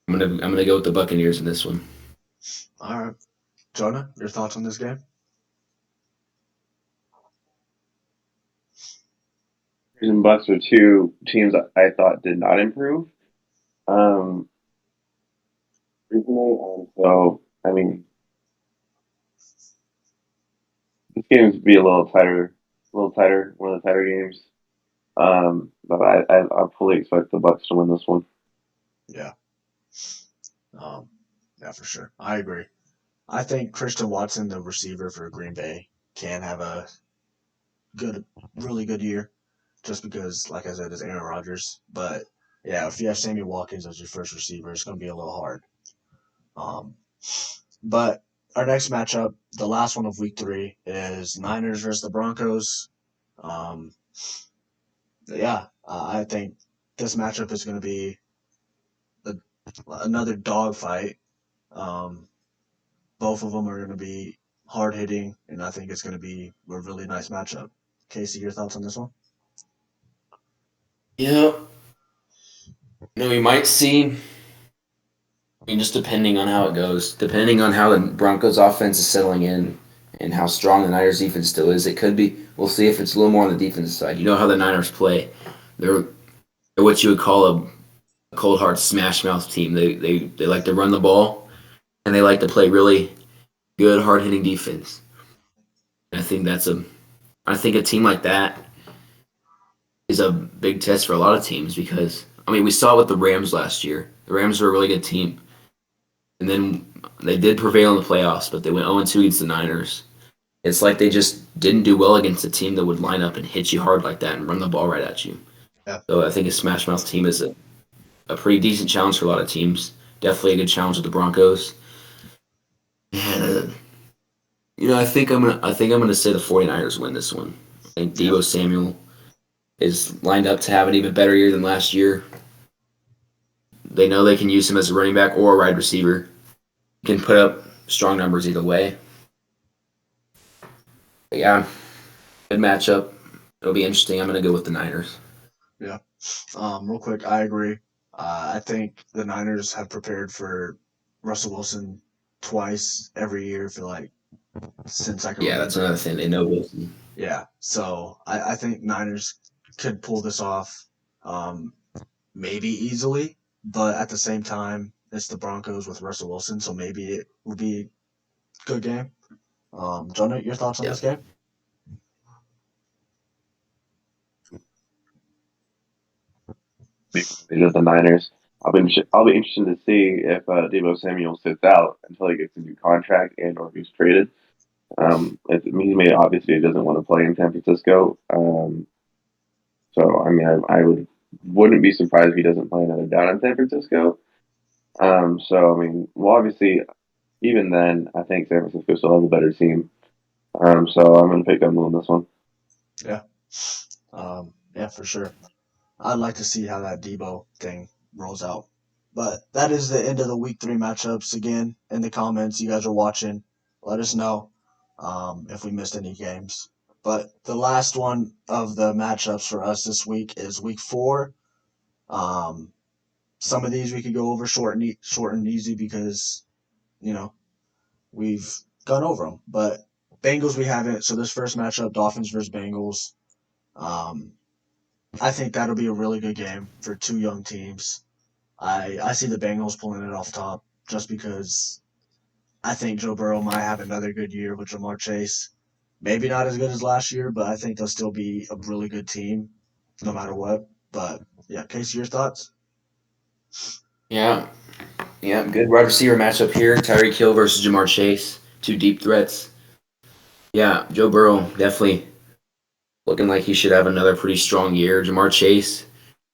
I'm gonna go with the Buccaneers in this one. All right. Jonah, your thoughts on this game? And Bucks are two teams that I thought did not improve um, recently. So, I mean, this game would be a little tighter, one of the tighter games. But I fully expect the Bucks to win this one. Yeah. Yeah, for sure. I agree. I think Christian Watson, the receiver for Green Bay, can have a really good year, just because, like I said, it's Aaron Rodgers. But yeah, if you have Sammy Watkins as your first receiver, it's going to be a little hard. Um, but our next matchup, the last one of Week 3, is Niners versus the Broncos. Um, yeah, I think this matchup is going to be a, another dogfight. Um, both of them are going to be hard hitting, and I think it's going to be a really nice matchup. Casey, your thoughts on this one? Yeah, we might see. I mean, just depending on how it goes, depending on how the Broncos offense is settling in and how strong the Niners defense still is, it could be. We'll see if it's a little more on the defensive side. You know how the Niners play. They're what you would call a cold hard smash mouth team. They like to run the ball and they like to play really good hard hitting defense. And I think a team like that is a big test for a lot of teams because I mean we saw it with the Rams last year. The Rams were a really good team. And then they did prevail in the playoffs, but they went 0-2 against the Niners. It's like they just didn't do well against a team that would line up and hit you hard like that and run the ball right at you. Yeah. So I think a smash mouth team is a pretty decent challenge for a lot of teams. Definitely a good challenge with the Broncos. And I think I'm gonna say the 49ers win this one. I think Deebo Samuel is lined up to have an even better year than last year. They know they can use him as a running back or a wide receiver. He can put up strong numbers either way. But yeah, good matchup. It'll be interesting. I'm gonna go with the Niners. Yeah. Real quick, I agree. I think the Niners have prepared for Russell Wilson twice every year for like since I can Yeah, that's remember. another thing. They know Wilson. Yeah. So I think Niners could pull this off, um, maybe easily, but at the same time, it's the Broncos with Russell Wilson, so maybe it will be a good game. Jonah, your thoughts on Yeah. this game? These the Niners. I'll be interested to see if Deebo Samuel sits out until he gets a new contract and or if he's traded. He may obviously he doesn't want to play in San Francisco. So I mean, I wouldn't be surprised if he doesn't play another down in San Francisco. So I mean, well, obviously, even then, I think San Francisco still has a better team. So I'm going to pick them on this one. Yeah. Yeah, for sure. I'd like to see how that Debo thing rolls out. But that is the end of the week 3 matchups. Again, in the comments, you guys are watching. Let us know if we missed any games. But the last one of the matchups for us this week is week 4. Um, some of these we could go over short and easy because you know we've gone over them. But Bengals we haven't. So this first matchup, Dolphins versus Bengals. Um, I think that'll be a really good game for two young teams. I see the Bengals pulling it off top just because I think Joe Burrow might have another good year with Jamar Chase. Maybe not as good as last year, but I think they'll still be a really good team no matter what. But yeah, Casey, your thoughts? Yeah, yeah, good wide receiver matchup here. Tyreek Hill versus Jamar Chase, two deep threats. Yeah, Joe Burrow definitely looking like he should have another pretty strong year. Jamar Chase,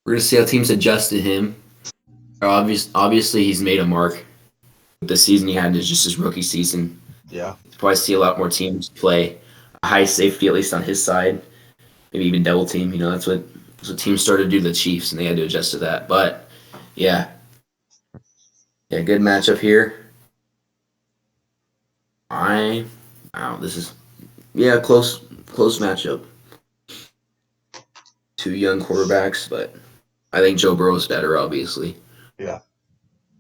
we're gonna see how teams adjust to him. Obviously, he's made a mark. The season he had is just his rookie season. Yeah. You'll probably see a lot more teams play a high safety, at least on his side. Maybe even double team. That's what teams started to do to the Chiefs, and they had to adjust to that. But yeah, yeah, good matchup here. Wow, this is close matchup. Two young quarterbacks, but I think Joe Burrow's better, obviously. Yeah.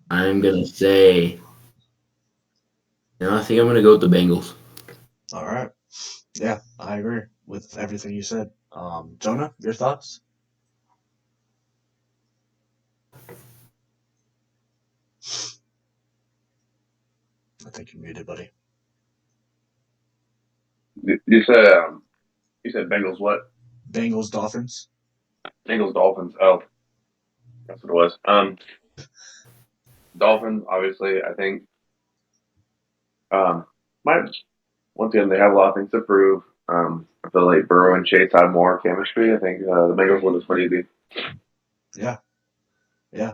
I'm gonna say, I think I'm gonna go with the Bengals. All right. Yeah, I agree with everything you said. Jonah, your thoughts? I think you're muted, buddy. You said Bengals what? Bengals, Dolphins. Bengals Dolphins. Oh, that's what it was. Dolphins, obviously, I think might once again they have a lot of things to prove. I feel like Burrow and Chase have more chemistry. I think the Bengals will just pretty easy. Yeah. Yeah.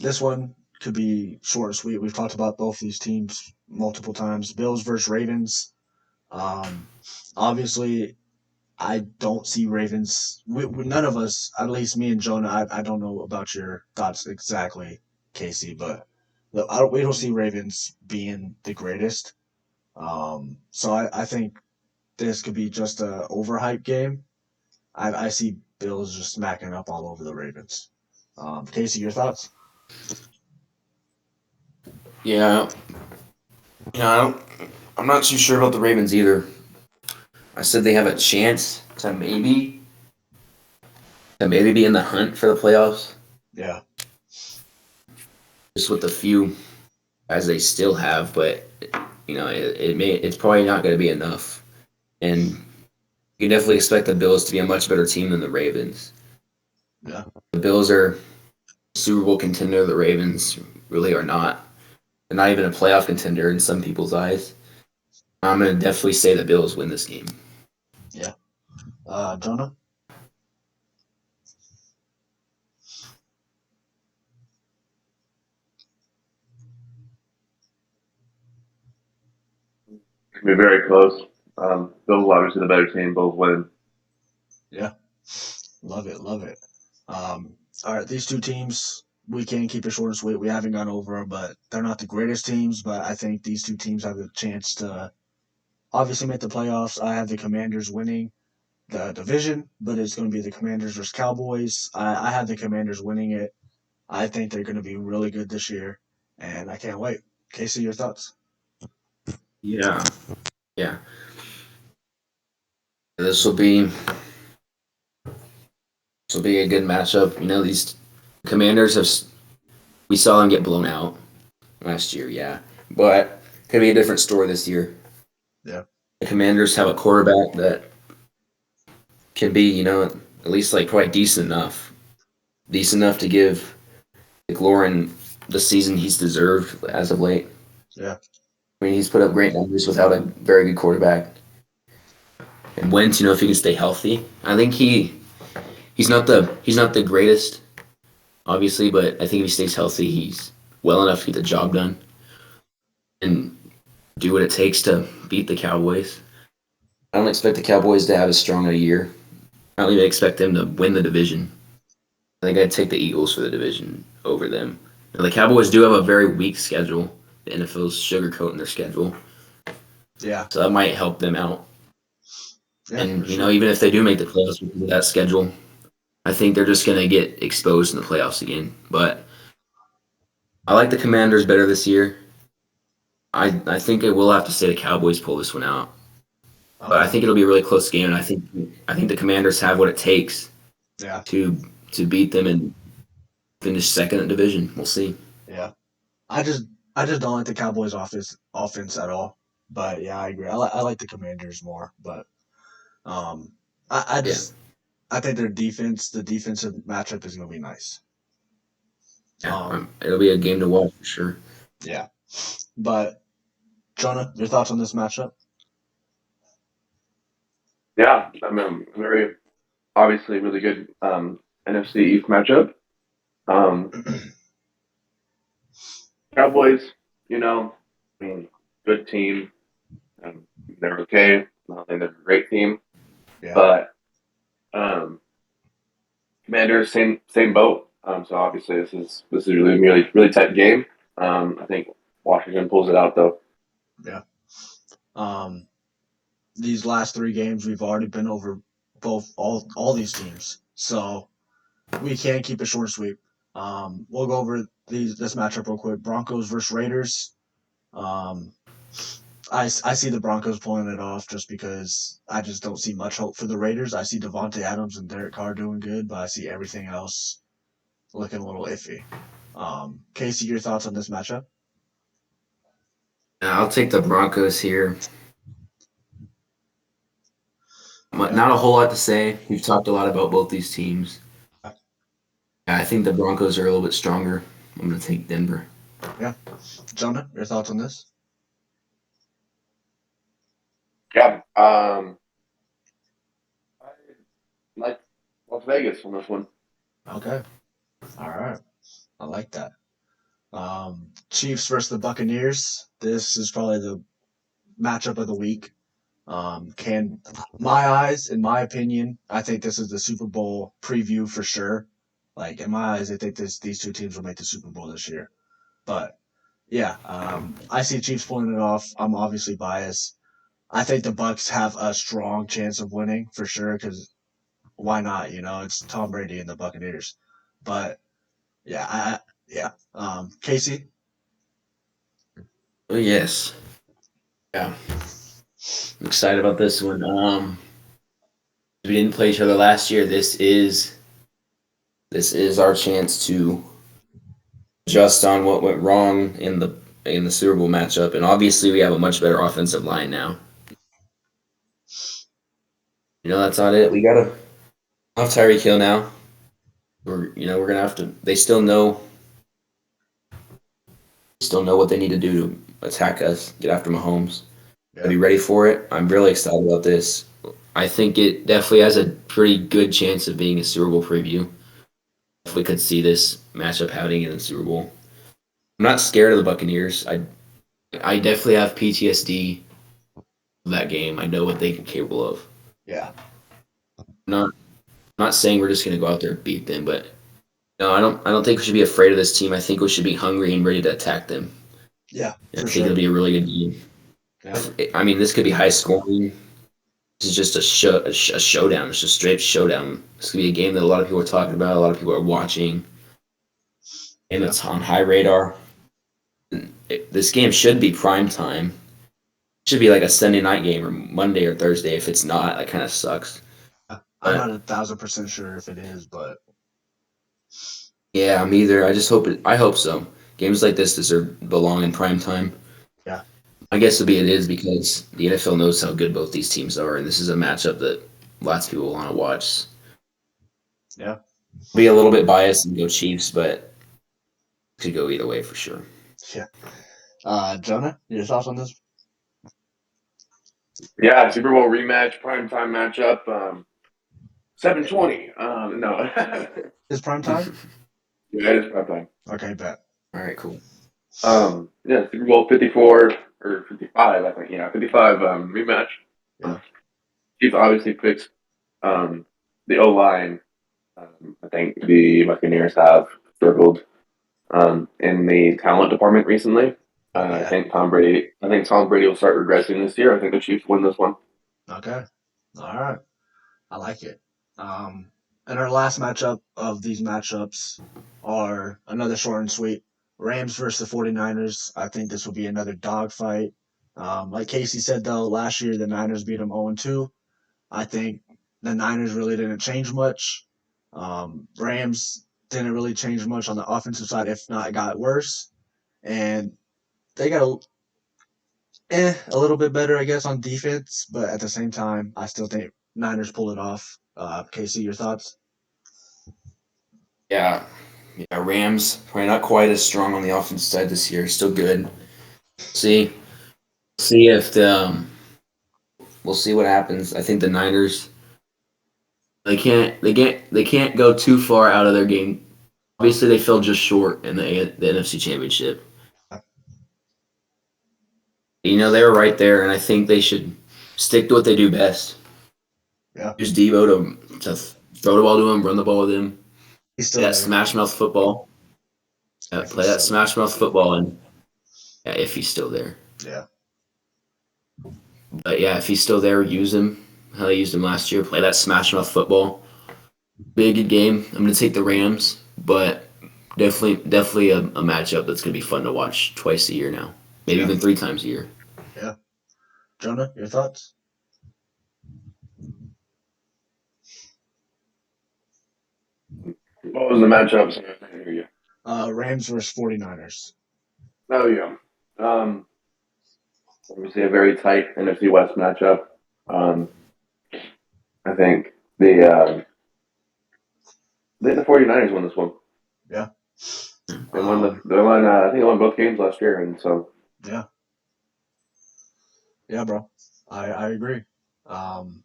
This one could be short and sweet. We've talked about both these teams multiple times. Bills versus Ravens. Obviously, I don't see Ravens. None of us, at least me and Jonah, I don't know about your thoughts exactly, Casey, but we don't see Ravens being the greatest. So I think this could be just a overhyped game. I see Bills just smacking up all over the Ravens. Casey, your thoughts? Yeah, I'm not too sure about the Ravens either. I said they have a chance to maybe be in the hunt for the playoffs, Yeah. just with the few guys they still have, but it's probably not going to be enough. And you definitely expect the Bills to be a much better team than the Ravens. Yeah. The Bills are a Super Bowl contender. The Ravens really are not. They're not even a playoff contender in some people's eyes. I'm going to definitely say the Bills win this game. Yeah. Jonah? It's gonna be very close. Bills obviously the better team, both winning. Yeah. Love it. Love it. All right, these two teams, we can keep it short and sweet. We haven't gone over them, but they're not the greatest teams. But I think these two teams have a chance to obviously make the playoffs. I have the Commanders winning the division, but it's going to be the Commanders versus Cowboys. I have the Commanders winning it. I think they're going to be really good this year, and I can't wait. Casey, your thoughts? Yeah. Yeah. This will be a good matchup. These Commanders we saw them get blown out last year, yeah. But could be a different story this year. Yeah. The Commanders have a quarterback that can be, at least like probably decent enough. Decent enough to give McLaurin the season he's deserved as of late. Yeah. I mean, he's put up great numbers without a very good quarterback. And Wentz, if he can stay healthy, I think he's not the greatest, obviously, but I think if he stays healthy, he's well enough to get the job done and do what it takes to beat the Cowboys. I don't expect the Cowboys to have as strong a year. I don't even expect them to win the division. I think I'd take the Eagles for the division over them. Now, the Cowboys do have a very weak schedule. The NFL's sugarcoating their schedule. Yeah. So that might help them out. Yeah, And for sure. even if they do make the playoffs because of that schedule, I think they're just going to get exposed in the playoffs again. But I like the Commanders better this year. I think I will have to say the Cowboys pull this one out, but I Okay. think it'll be a really close game, and I think the Commanders have what it takes Yeah. to beat them and finish second in the division. We'll see. Yeah. I just don't like the Cowboys offense at all. But yeah, I agree. I like the Commanders more, but um, I Yeah, just I think the defensive matchup is gonna be nice. yeah, Um, it'll be a game to watch for sure. yeah. But Jonah, your thoughts on this matchup? Yeah, I mean, very obviously really good NFC East matchup. Um, Cowboys, I mean, good team. They're okay. I don't think they're a great team, Yeah. but um, Commanders same boat. So obviously this is really tight game. I think Washington pulls it out though. Yeah. Um, these last three games we've already been over all these teams, so we can't keep it short and sweet. We'll go over this matchup real quick. Broncos versus Raiders. Um, I see the Broncos pulling it off just because I just don't see much hope for the Raiders. I see Devontae Adams and Derek Carr doing good, but I see everything else looking a little iffy. Casey, your thoughts on this matchup? I'll take the Broncos here. Okay. Not a whole lot to say. We've talked a lot about both these teams. Yeah, I think the Broncos are a little bit stronger. I'm going to take Denver. Yeah. Jonah, your thoughts on this? Yeah. I like Las Vegas on this one. Okay. All right. I like that. Chiefs versus the Buccaneers. This is probably the matchup of the week. Can my eyes, in my opinion, I think this is the Super Bowl preview for sure. Like in my eyes, I think these two teams will make the Super Bowl this year. But yeah, I see Chiefs pulling it off. I'm obviously biased. I think the Bucks have a strong chance of winning for sure because why not? It's Tom Brady and the Buccaneers. But yeah, yeah. Casey. Oh, yes. Yeah. I'm excited about this one. We didn't play each other last year. This is our chance to adjust on what went wrong in the Super Bowl matchup, and obviously we have a much better offensive line now. That's not it. We gotta have Tyreek Hill now. We're gonna have to. They still know what they need to do to attack us, get after Mahomes. Gotta Yeah, be ready for it. I'm really excited about this. I think it definitely has a pretty good chance of being a Super Bowl preview. If we could see this matchup happening in the Super Bowl. I'm not scared of the Buccaneers. I definitely have PTSD of that game. I know what they're capable of. yeah, I'm not saying we're just gonna go out there and beat them, but no, I don't think we should be afraid of this team. I think we should be hungry and ready to attack them. yeah, I for think it'll sure. be a really good game. Yeah, I mean, this could be high scoring. This is just a showdown. It's just straight showdown. This could be a game that a lot of people are talking about. A lot of people are watching, and yeah. it's on high radar. This game should be prime time. It should be like a Sunday night game or Monday or Thursday. If it's not, that kind of sucks. I'm But not 1,000% sure if it is, but yeah, I'm either. I just hope it. I hope so. Games like this belong in prime time. yeah, I guess it is because the NFL knows how good both these teams are, and this is a matchup that lots of people want to watch. yeah, Be a little bit biased and go Chiefs, but could go either way for sure. yeah. Jonah, your thoughts on this? Yeah, Super Bowl rematch, primetime matchup. 7:20. No, Is prime time? yeah, it is primetime. Okay, bet. All right, cool. Yeah, Super Bowl 54 or 55, I think. Yeah, 55 rematch. Yeah, Chiefs obviously fixed the O line. I think the Buccaneers have struggled in the talent department recently. I yeah. think Tom Brady. I think Tom Brady will start regressing this year. I think the Chiefs win this one. Okay. All right. I like it. And our last matchup of these matchups are another short and sweet. Rams versus the 49ers. I think this will be another dogfight. Like Casey said, though, last year the Niners beat them 0-2. I think the Niners really didn't change much. Rams didn't really change much on the offensive side. If not, it got worse. And they got a little bit better, I guess, on defense. But at the same time, I still think Niners pull it off. Casey, your thoughts? Yeah, yeah. Rams probably not quite as strong on the offensive side this year. Still good. See, see if we'll see what happens. I think the Niners they can't go too far out of their game. Obviously, they fell just short in the NFC Championship. They were right there, and I think they should stick to what they do best. Yeah, Use Devo to throw the ball to him, run the ball with him, he's play still that there. smash mouth football. If Play he's that still there. smash mouth football, and if he's still there. Yeah, But yeah, if he's still there, use him. How they used him last year. Play that smash mouth football. Be a good game. I'm gonna take the Rams, but definitely a matchup that's gonna be fun to watch twice a year now, maybe Yeah. even 3 times a year. yeah. Jonah, your thoughts? What was the matchups? I hear you. Rams versus 49ers. Oh yeah. Obviously a very tight NFC West matchup. Um, I think the 49ers won this one. Yeah. They won they won. I think they won both games last year, and so Yeah. Yeah, bro. I agree. Um,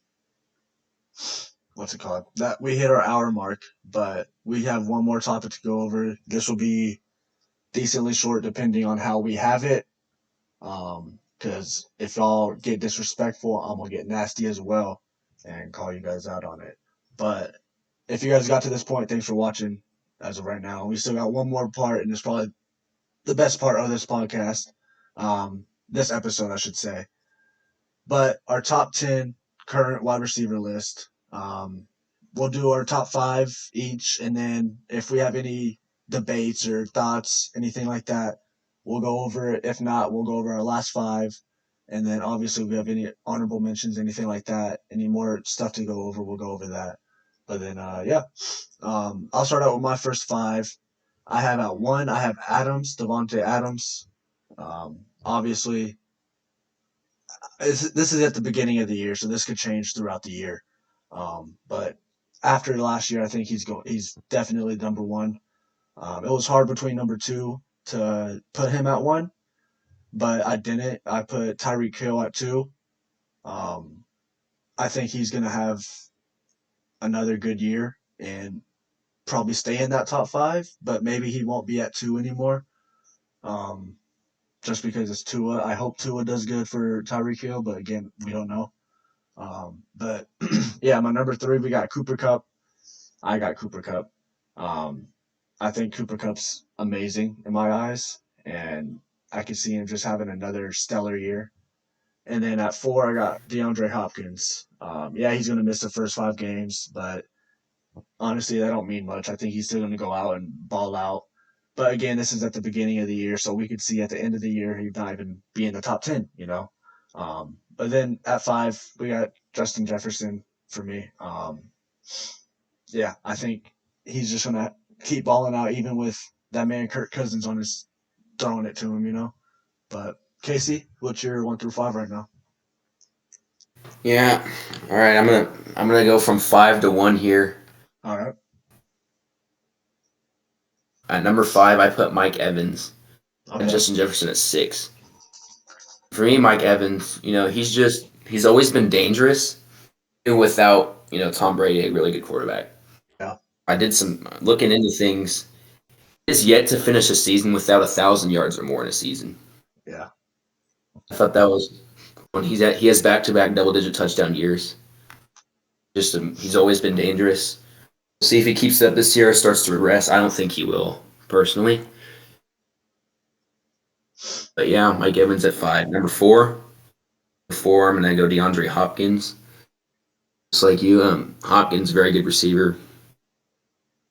what's it called? That we hit our hour mark, but we have one more topic to go over. This will be decently short, depending on how we have it. Because if y'all get disrespectful, I'm gonna get nasty as well and call you guys out on it. But if you guys got to this point, thanks for watching. As of right now, we still got one more part, and it's probably the best part of this podcast. This episode, I should say. But our top 10 current wide receiver list. We'll do our top five each, and then if we have any debates or thoughts, anything like that, we'll go over it. If not, we'll go over our last five. And then obviously, if we have any honorable mentions, anything like that, any more stuff to go over, we'll go over that. But then, yeah, I'll start out with my first five. I have at one, I have Adams, Devontae Adams. Obviously, this is at the beginning of the year, so this could change throughout the year. But after last year, I think he's definitely number one. It was hard between number two to put him at one, but I didn't. I put Tyreek Hill at two. Um, I think he's gonna have another good year and probably stay in that top five, but maybe he won't be at two anymore. Um, just because it's Tua. I hope Tua does good for Tyreek Hill, but again, we don't know. But yeah, my number three, we got Cooper Cup. I got Cooper Cup. Um, I think Cooper Cup's amazing in my eyes, and I could see him just having another stellar year. And then at four, I got DeAndre Hopkins. Yeah, he's going to miss the first 5 games, but honestly, that don't mean much. I think he's still going to go out and ball out. But again, this is at the beginning of the year, so we could see at the end of the year he'd not even be in the top 10, you know? But then at five, we got Justin Jefferson for me. Yeah, I think he's just going to keep balling out even with that man Kirk Cousins on his throwing it to him, you know? But Casey, what's your 1 through 5 right now? Yeah. All right. I'm gonna go from 5 to 1 here. All right. At number 5, I put Mike Evans and Okay. Justin Jefferson at 6. For me, Mike Evans, he's always been dangerous, even without Tom Brady, a really good quarterback. Yeah. I did some looking into things. He's yet to finish a season without 1,000 yards or more in a season. Yeah. I thought that was when he has back-to-back double-digit touchdown years. He's always been dangerous. We'll see if he keeps it up this year or starts to regress. I don't think he will, personally. But yeah, Mike Evans at 5. Number 4, I'm gonna go DeAndre Hopkins. Just like you, Hopkins, very good receiver.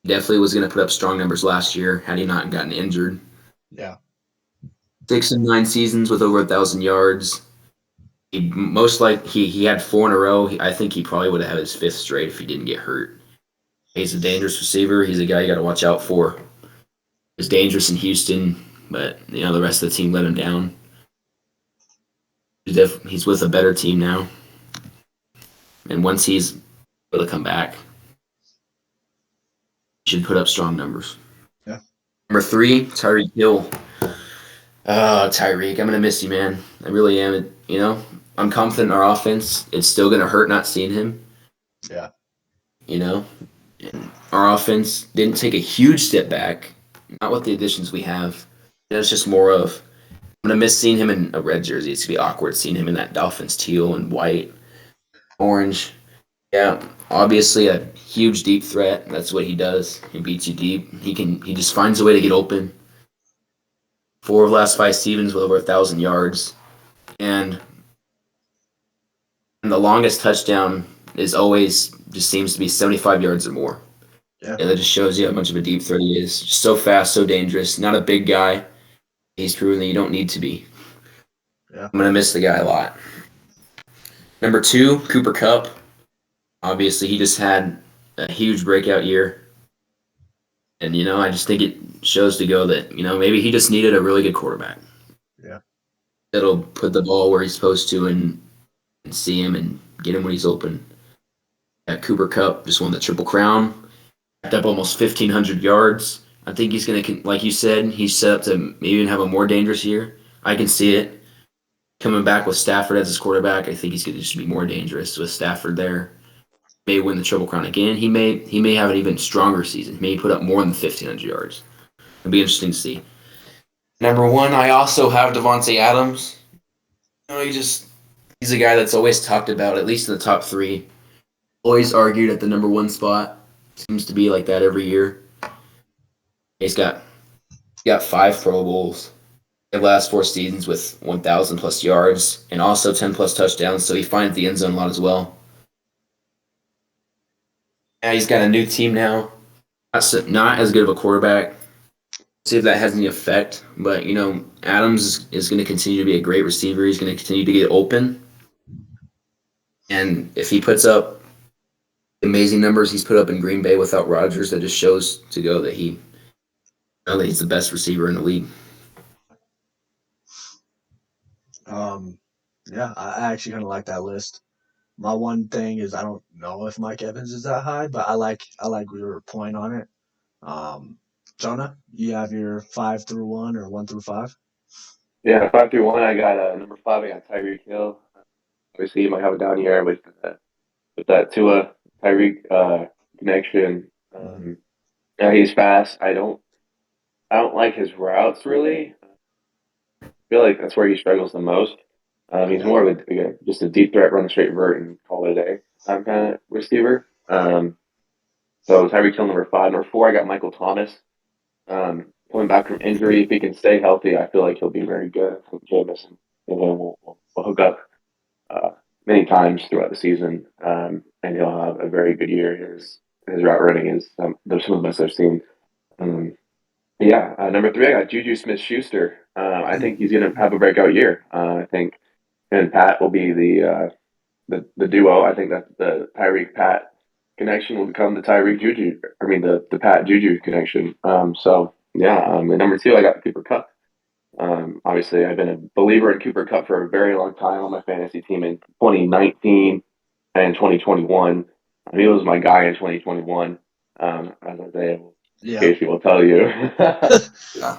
Definitely was going to put up strong numbers last year had he not gotten injured. Yeah. 6 and 9 seasons with over 1,000 yards. He had 4 in a row. I think he probably would have had his 5th straight if he didn't get hurt. He's a dangerous receiver. He's a guy you got to watch out for. He's dangerous in Houston, but the rest of the team let him down. He's with a better team now, and once he's able to come back, he should put up strong numbers. Yeah. Number 3, Tyreek Hill. Oh, Tyreek, I'm gonna miss you, man. I really am. I'm confident in our offense. It's still gonna hurt not seeing him. Yeah. And our offense didn't take a huge step back. Not with the additions we have. It's just more of I'm gonna miss seeing him in a red jersey. It's gonna be awkward seeing him in that Dolphins teal and white, orange. Yeah, obviously a huge deep threat. That's what he does. He beats you deep. He just finds a way to get open. 4 of the last 5 seasons with over 1,000 yards, and the longest touchdown is always just seems to be 75 yards or more. Yeah. And that just shows you how much of a deep threat he is. Just so fast, so dangerous. Not a big guy. He's proven that you don't need to be. Yeah. I'm gonna miss the guy a lot. Number 2, Cooper Kupp. Obviously, he just had a huge breakout year. And, I just think it shows to go that, maybe he just needed a really good quarterback. Yeah. That'll put the ball where he's supposed to and see him and get him when he's open. Cooper Kupp just won the Triple Crown. Backed up almost 1,500 yards. I think he's going to, like you said, he's set up to maybe even have a more dangerous year. I can see it. Coming back with Stafford as his quarterback, I think he's going to just be more dangerous with Stafford there. May win the Triple Crown again. He may have an even stronger season. He may put up more than 1,500 yards. It'll be interesting to see. Number 1, I also have Devontae Adams. He's a guy that's always talked about, at least in the top 3. Always argued at the number 1 spot. Seems to be like that every year. He's got 5 Pro Bowls. The last 4 seasons with 1,000 plus yards and also 10 plus touchdowns, so he finds the end zone a lot as well. Yeah, he's got a new team now. Not as good of a quarterback. See if that has any effect. But, Adams is going to continue to be a great receiver. He's going to continue to get open. And if he puts up amazing numbers he's put up in Green Bay without Rodgers, that just shows to go that he's the best receiver in the league. Yeah, I actually kind of like that list. My one thing is I don't know if Mike Evans is that high, but I like your point on it. Jonah, you have your 5 through 1 or 1 through 5? Yeah, 5 through 1. I got number 5. I got Tyreek Hill. Obviously, you might have it down here with that Tua Tyreek connection. Yeah, he's fast. I don't like his routes really. I feel like that's where he struggles the most. He's more of just a deep threat, run straight vert and call it a day kind of receiver. So Tyreek Hill number 5. Number 4, I got Michael Thomas. Coming back from injury, if he can stay healthy, I feel like he'll be very good. I think Jameis and him will hook up many times throughout the season, and he'll have a very good year. His route running is some of the best I've seen. Number 3, I got Juju Smith-Schuster. I think he's going to have a breakout year. I think him and Pat will be the duo. I think that the Tyreek Pat connection will become the Tyreek Juju. I mean the Pat Juju connection. And number 2, I got Cooper Kupp. Obviously, I've been a believer in Cooper Kupp for a very long time on my fantasy team in 2019 and 2021. He was my guy in 2021, as Isaiah Casey will tell you. Yeah.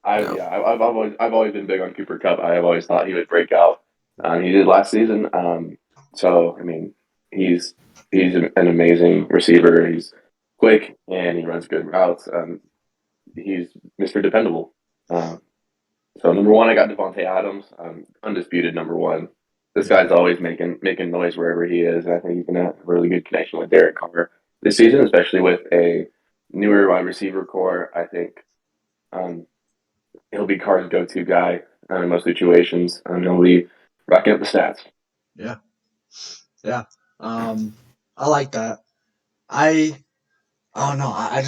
I've always been big on Cooper Kupp. I have always thought he would break out. He did last season. He's an amazing receiver. He's quick and he runs good routes. He's Mr. Dependable. So number 1, I got Devontae Adams, undisputed number 1. This guy's always making noise wherever he is. I think he's gonna have a really good connection with Derek Carr this season, especially with a newer wide receiver core. I think he'll be Carr's go-to guy in most situations. He'll be racking up the stats. Yeah. Yeah. I like that. I I don't know. I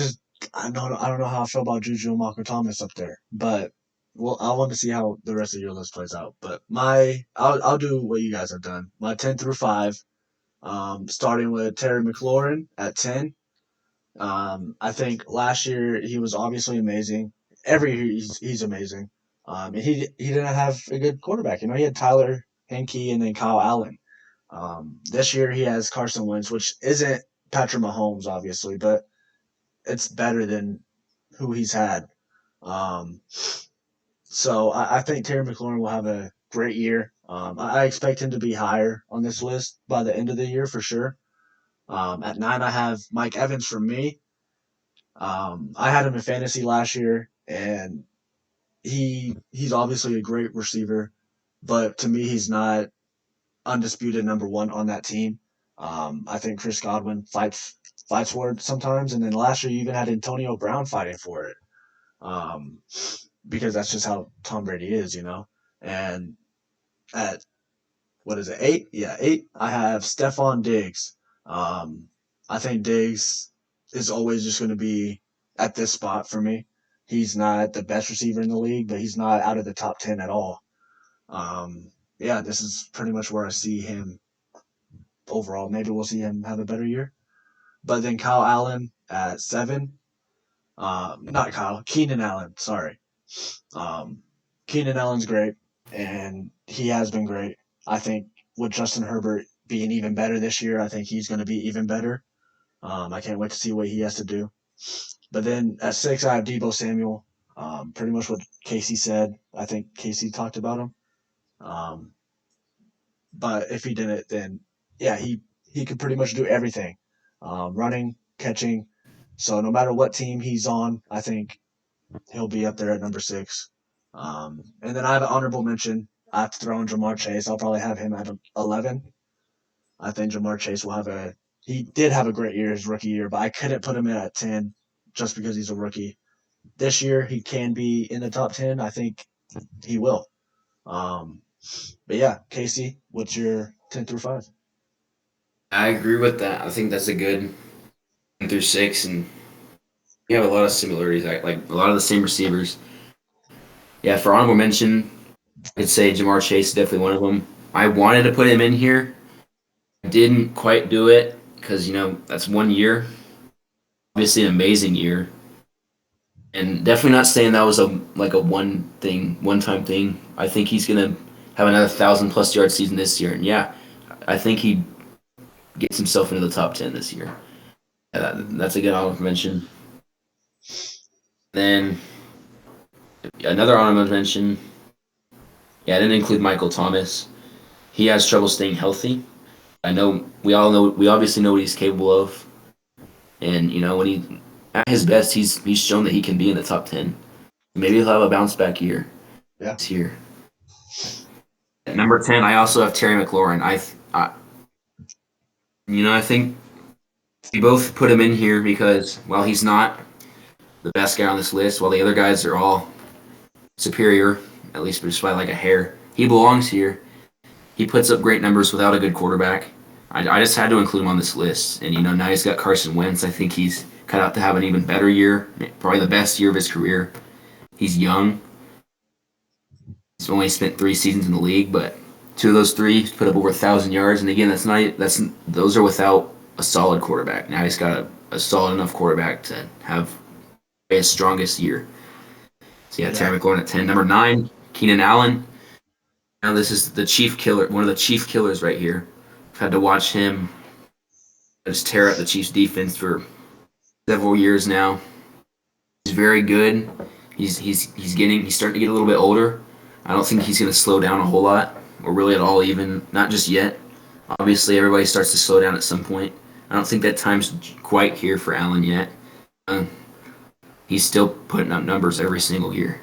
don't know how I feel about Juju and Marco Thomas up there, but well, I want to see how the rest of your list plays out. But I'll do what you guys have done. My 10 through 5. Starting with Terry McLaurin at 10. I think last year he was obviously amazing. Every year he's amazing. And he didn't have a good quarterback. You know, he had Tyler Henke and then Kyle Allen. This year he has Carson Wentz, which isn't Patrick Mahomes, obviously, but it's better than who he's had. Um, so I think Terry McLaurin will have a great year. I expect him to be higher on this list by the end of the year for sure. At 9, I have Mike Evans for me. I had him in fantasy last year, and he's obviously a great receiver, but to me, he's not undisputed number one on that team. I think Chris Godwin fights for it sometimes, and then last year you even had Antonio Brown fighting for it, um, because that's just how Tom Brady is, you know. And at what is it, 8? Yeah, 8. I have Stephon Diggs. Um, I think Diggs is always just going to be at this spot for me. He's not the best receiver in the league, but he's not out of the top 10 at all. Yeah, this is pretty much where I see him overall. Maybe we'll see him have a better year. But then Kyle Allen at 7. Not Kyle, Keenan Allen. Sorry. Um, Keenan Allen's great, and he has been great. I think with Justin Herbert being even better this year, I think he's going to be even better. I can't wait to see what he has to do. But then at 6, I have Debo Samuel. Pretty much what Casey said. I think Casey talked about him. Um, but if he didn't, then yeah, he could pretty much do everything, running, catching. So no matter what team he's on, I think he'll be up there at number 6. And then I have an honorable mention. I have to throw in Jamar Chase. I'll probably have him at 11. I think Jamar Chase will have he did have a great year his rookie year, but I couldn't put him in at 10 just because he's a rookie. This year he can be in the top 10. I think he will. Um, but yeah, Casey, what's your 10 through 5? I agree with that. I think that's a good 1 through 6, and you have a lot of similarities, like a lot of the same receivers. Yeah, for honorable mention, I'd say Jamar Chase is definitely one of them. I wanted to put him in here, didn't quite do it because that's 1 year, obviously an amazing year, and definitely not saying that was a one time thing. I think he's gonna have another 1,000+ yard season this year, and yeah, I think he gets himself into the top 10 this year. Yeah, that's a good honorable mention. Then another honorable mention. Yeah, I didn't include Michael Thomas. He has trouble staying healthy. We obviously know what he's capable of, and when he at his best, he's shown that he can be in the top 10. Maybe he'll have a bounce back year Yeah. this year. At number 10, I also have Terry McLaurin. I think we both put him in here because while he's not the best guy on this list, while the other guys are all superior, at least just by like a hair, he belongs here. He puts up great numbers without a good quarterback. I just had to include him on this list. And, now he's got Carson Wentz. I think he's cut out to have an even better year, probably the best year of his career. He's young. He's only spent 3 seasons in the league, but 2 of those 3 he's put up over 1,000 yards. And again, those are without a solid quarterback. Now he's got a solid enough quarterback to have his strongest year. So yeah, Terry McLaurin at 10. Number 9, Keenan Allen. Now this is the chief killer, one of the chief killers right here. I've had to watch him just tear up the Chiefs defense for several years now. He's very good. He's starting to get a little bit older. I don't think he's going to slow down a whole lot, or really at all, even not just yet. Obviously, everybody starts to slow down at some point. I don't think that time's quite here for Allen yet. He's still putting up numbers every single year.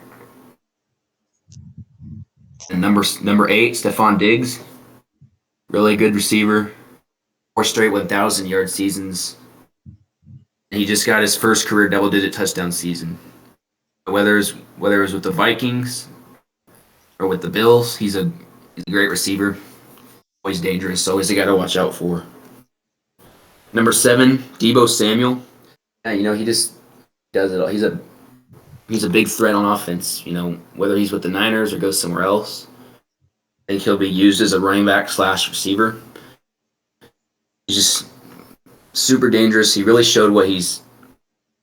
And number 8, Stephon Diggs, really good receiver, 4 straight 1,000-yard seasons. And he just got his first career double-digit touchdown season. Whether it was with the Vikings or with the Bills, he's a great receiver. Always dangerous. Always a guy to watch out for. Number 7, Debo Samuel. Yeah, he just does it all. He's a big threat on offense. Whether he's with the Niners or goes somewhere else, I think he'll be used as a running back / receiver. He's just super dangerous. He really showed what he's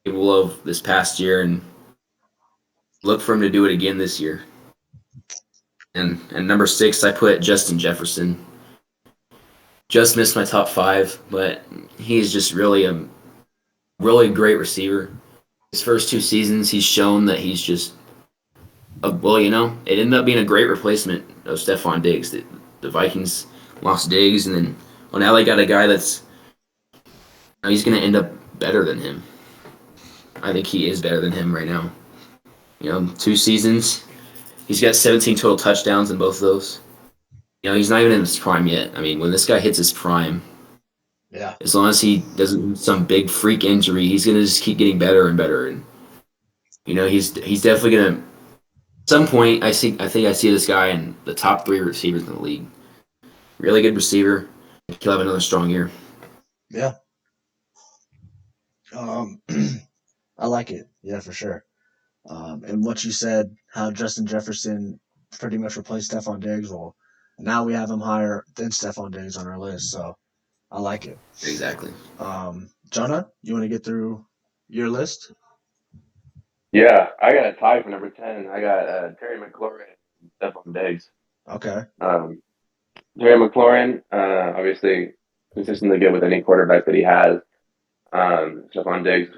capable of this past year, and look for him to do it again this year. And number 6, I put Justin Jefferson. Just missed my top 5, but he's just really a really great receiver. His first 2 seasons, he's shown that he's just it ended up being a great replacement of Stephon Diggs. The Vikings lost Diggs, and then now they got a guy that's he's going to end up better than him. I think he is better than him right now. 2 seasons, he's got 17 total touchdowns in both of those. He's not even in his prime yet. I mean, when this guy hits his prime, Yeah. as long as he doesn't some big freak injury, he's going to just keep getting better and better. And he's definitely going to. At some point, I think I see this guy in the top 3 receivers in the league. Really good receiver. He'll have another strong year. Yeah. I like it. Yeah, for sure. And what you said, how Justin Jefferson pretty much replaced Stephon Diggs. Well, now we have him higher than Stephon Diggs on our list, so I like it. Exactly. Jonah, you want to get through your list? Yeah, I got a tie for number 10. I got Terry McLaurin and Stephon Diggs. Okay. Terry McLaurin, obviously consistently good with any quarterback that he has. Stephon Diggs,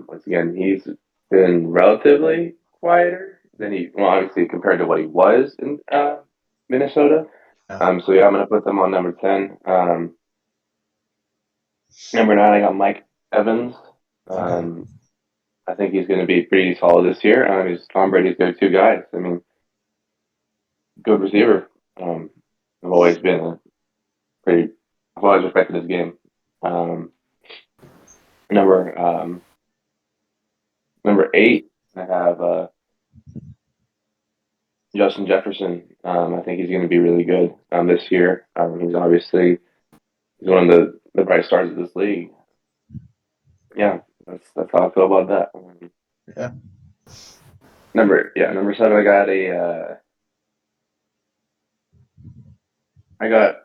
once again, he's been relatively quieter than obviously compared to what he was in Minnesota. Yeah. So yeah, I'm gonna put them on number 10. Number 9, I got Mike Evans. Okay. I think he's going to be pretty solid this year. He's Tom Brady's go-to guy. I mean, good receiver. I've always been I've always respected his game. Number 8, I have Justin Jefferson. I think he's going to be really good this year. He's one of the bright stars of this league. Yeah, that's how I feel about that. Yeah. Number 7, I got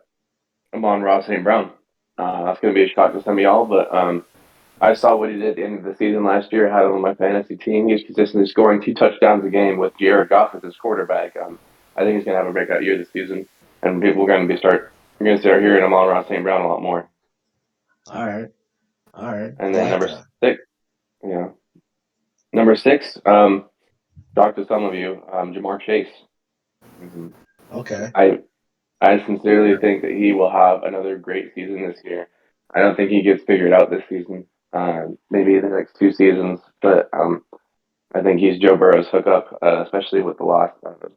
Amon-Ra St. Brown. That's going to be a shock to some of y'all, but I saw what he did at the end of the season last year. I had him on my fantasy team. He's consistently scoring 2 touchdowns a game with Jared Goff as his quarterback. I think he's going to have a breakout year this season, and people are going to start hearing Amon-Ra St. Brown a lot more. All right. And then number 6, shock to some of you, Jamar Chase. Mm-hmm. Okay. I sincerely think that he will have another great season this year. I don't think he gets figured out this season. Maybe the next 2 seasons, but I think he's Joe Burrow's hookup, especially with the loss of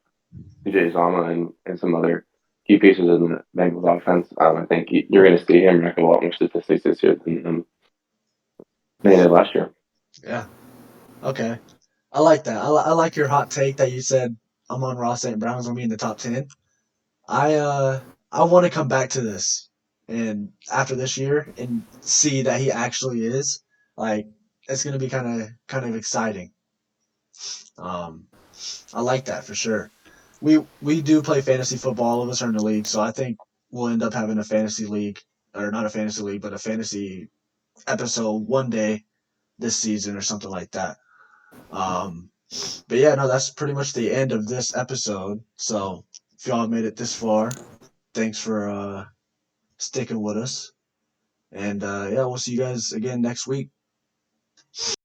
CJ Uzomah and some other key pieces in the Bengals offense. I think you're going to see him rack a lot more statistics this year than they did last year. Yeah. Okay. I like that. I like your hot take that you said Amon-Ra St. Brown's going to be in the top 10. I want to come back to this and after this year and see that he actually is. Like, it's going to be kind of exciting. I like that for sure. We do play fantasy football. All of us are in the league, so I think we'll end up having a fantasy league, or not a fantasy league, but a fantasy episode one day this season or something like that. But yeah, no, that's pretty much the end of this episode. So if y'all made it this far, thanks for sticking with us. And yeah, we'll see you guys again next week.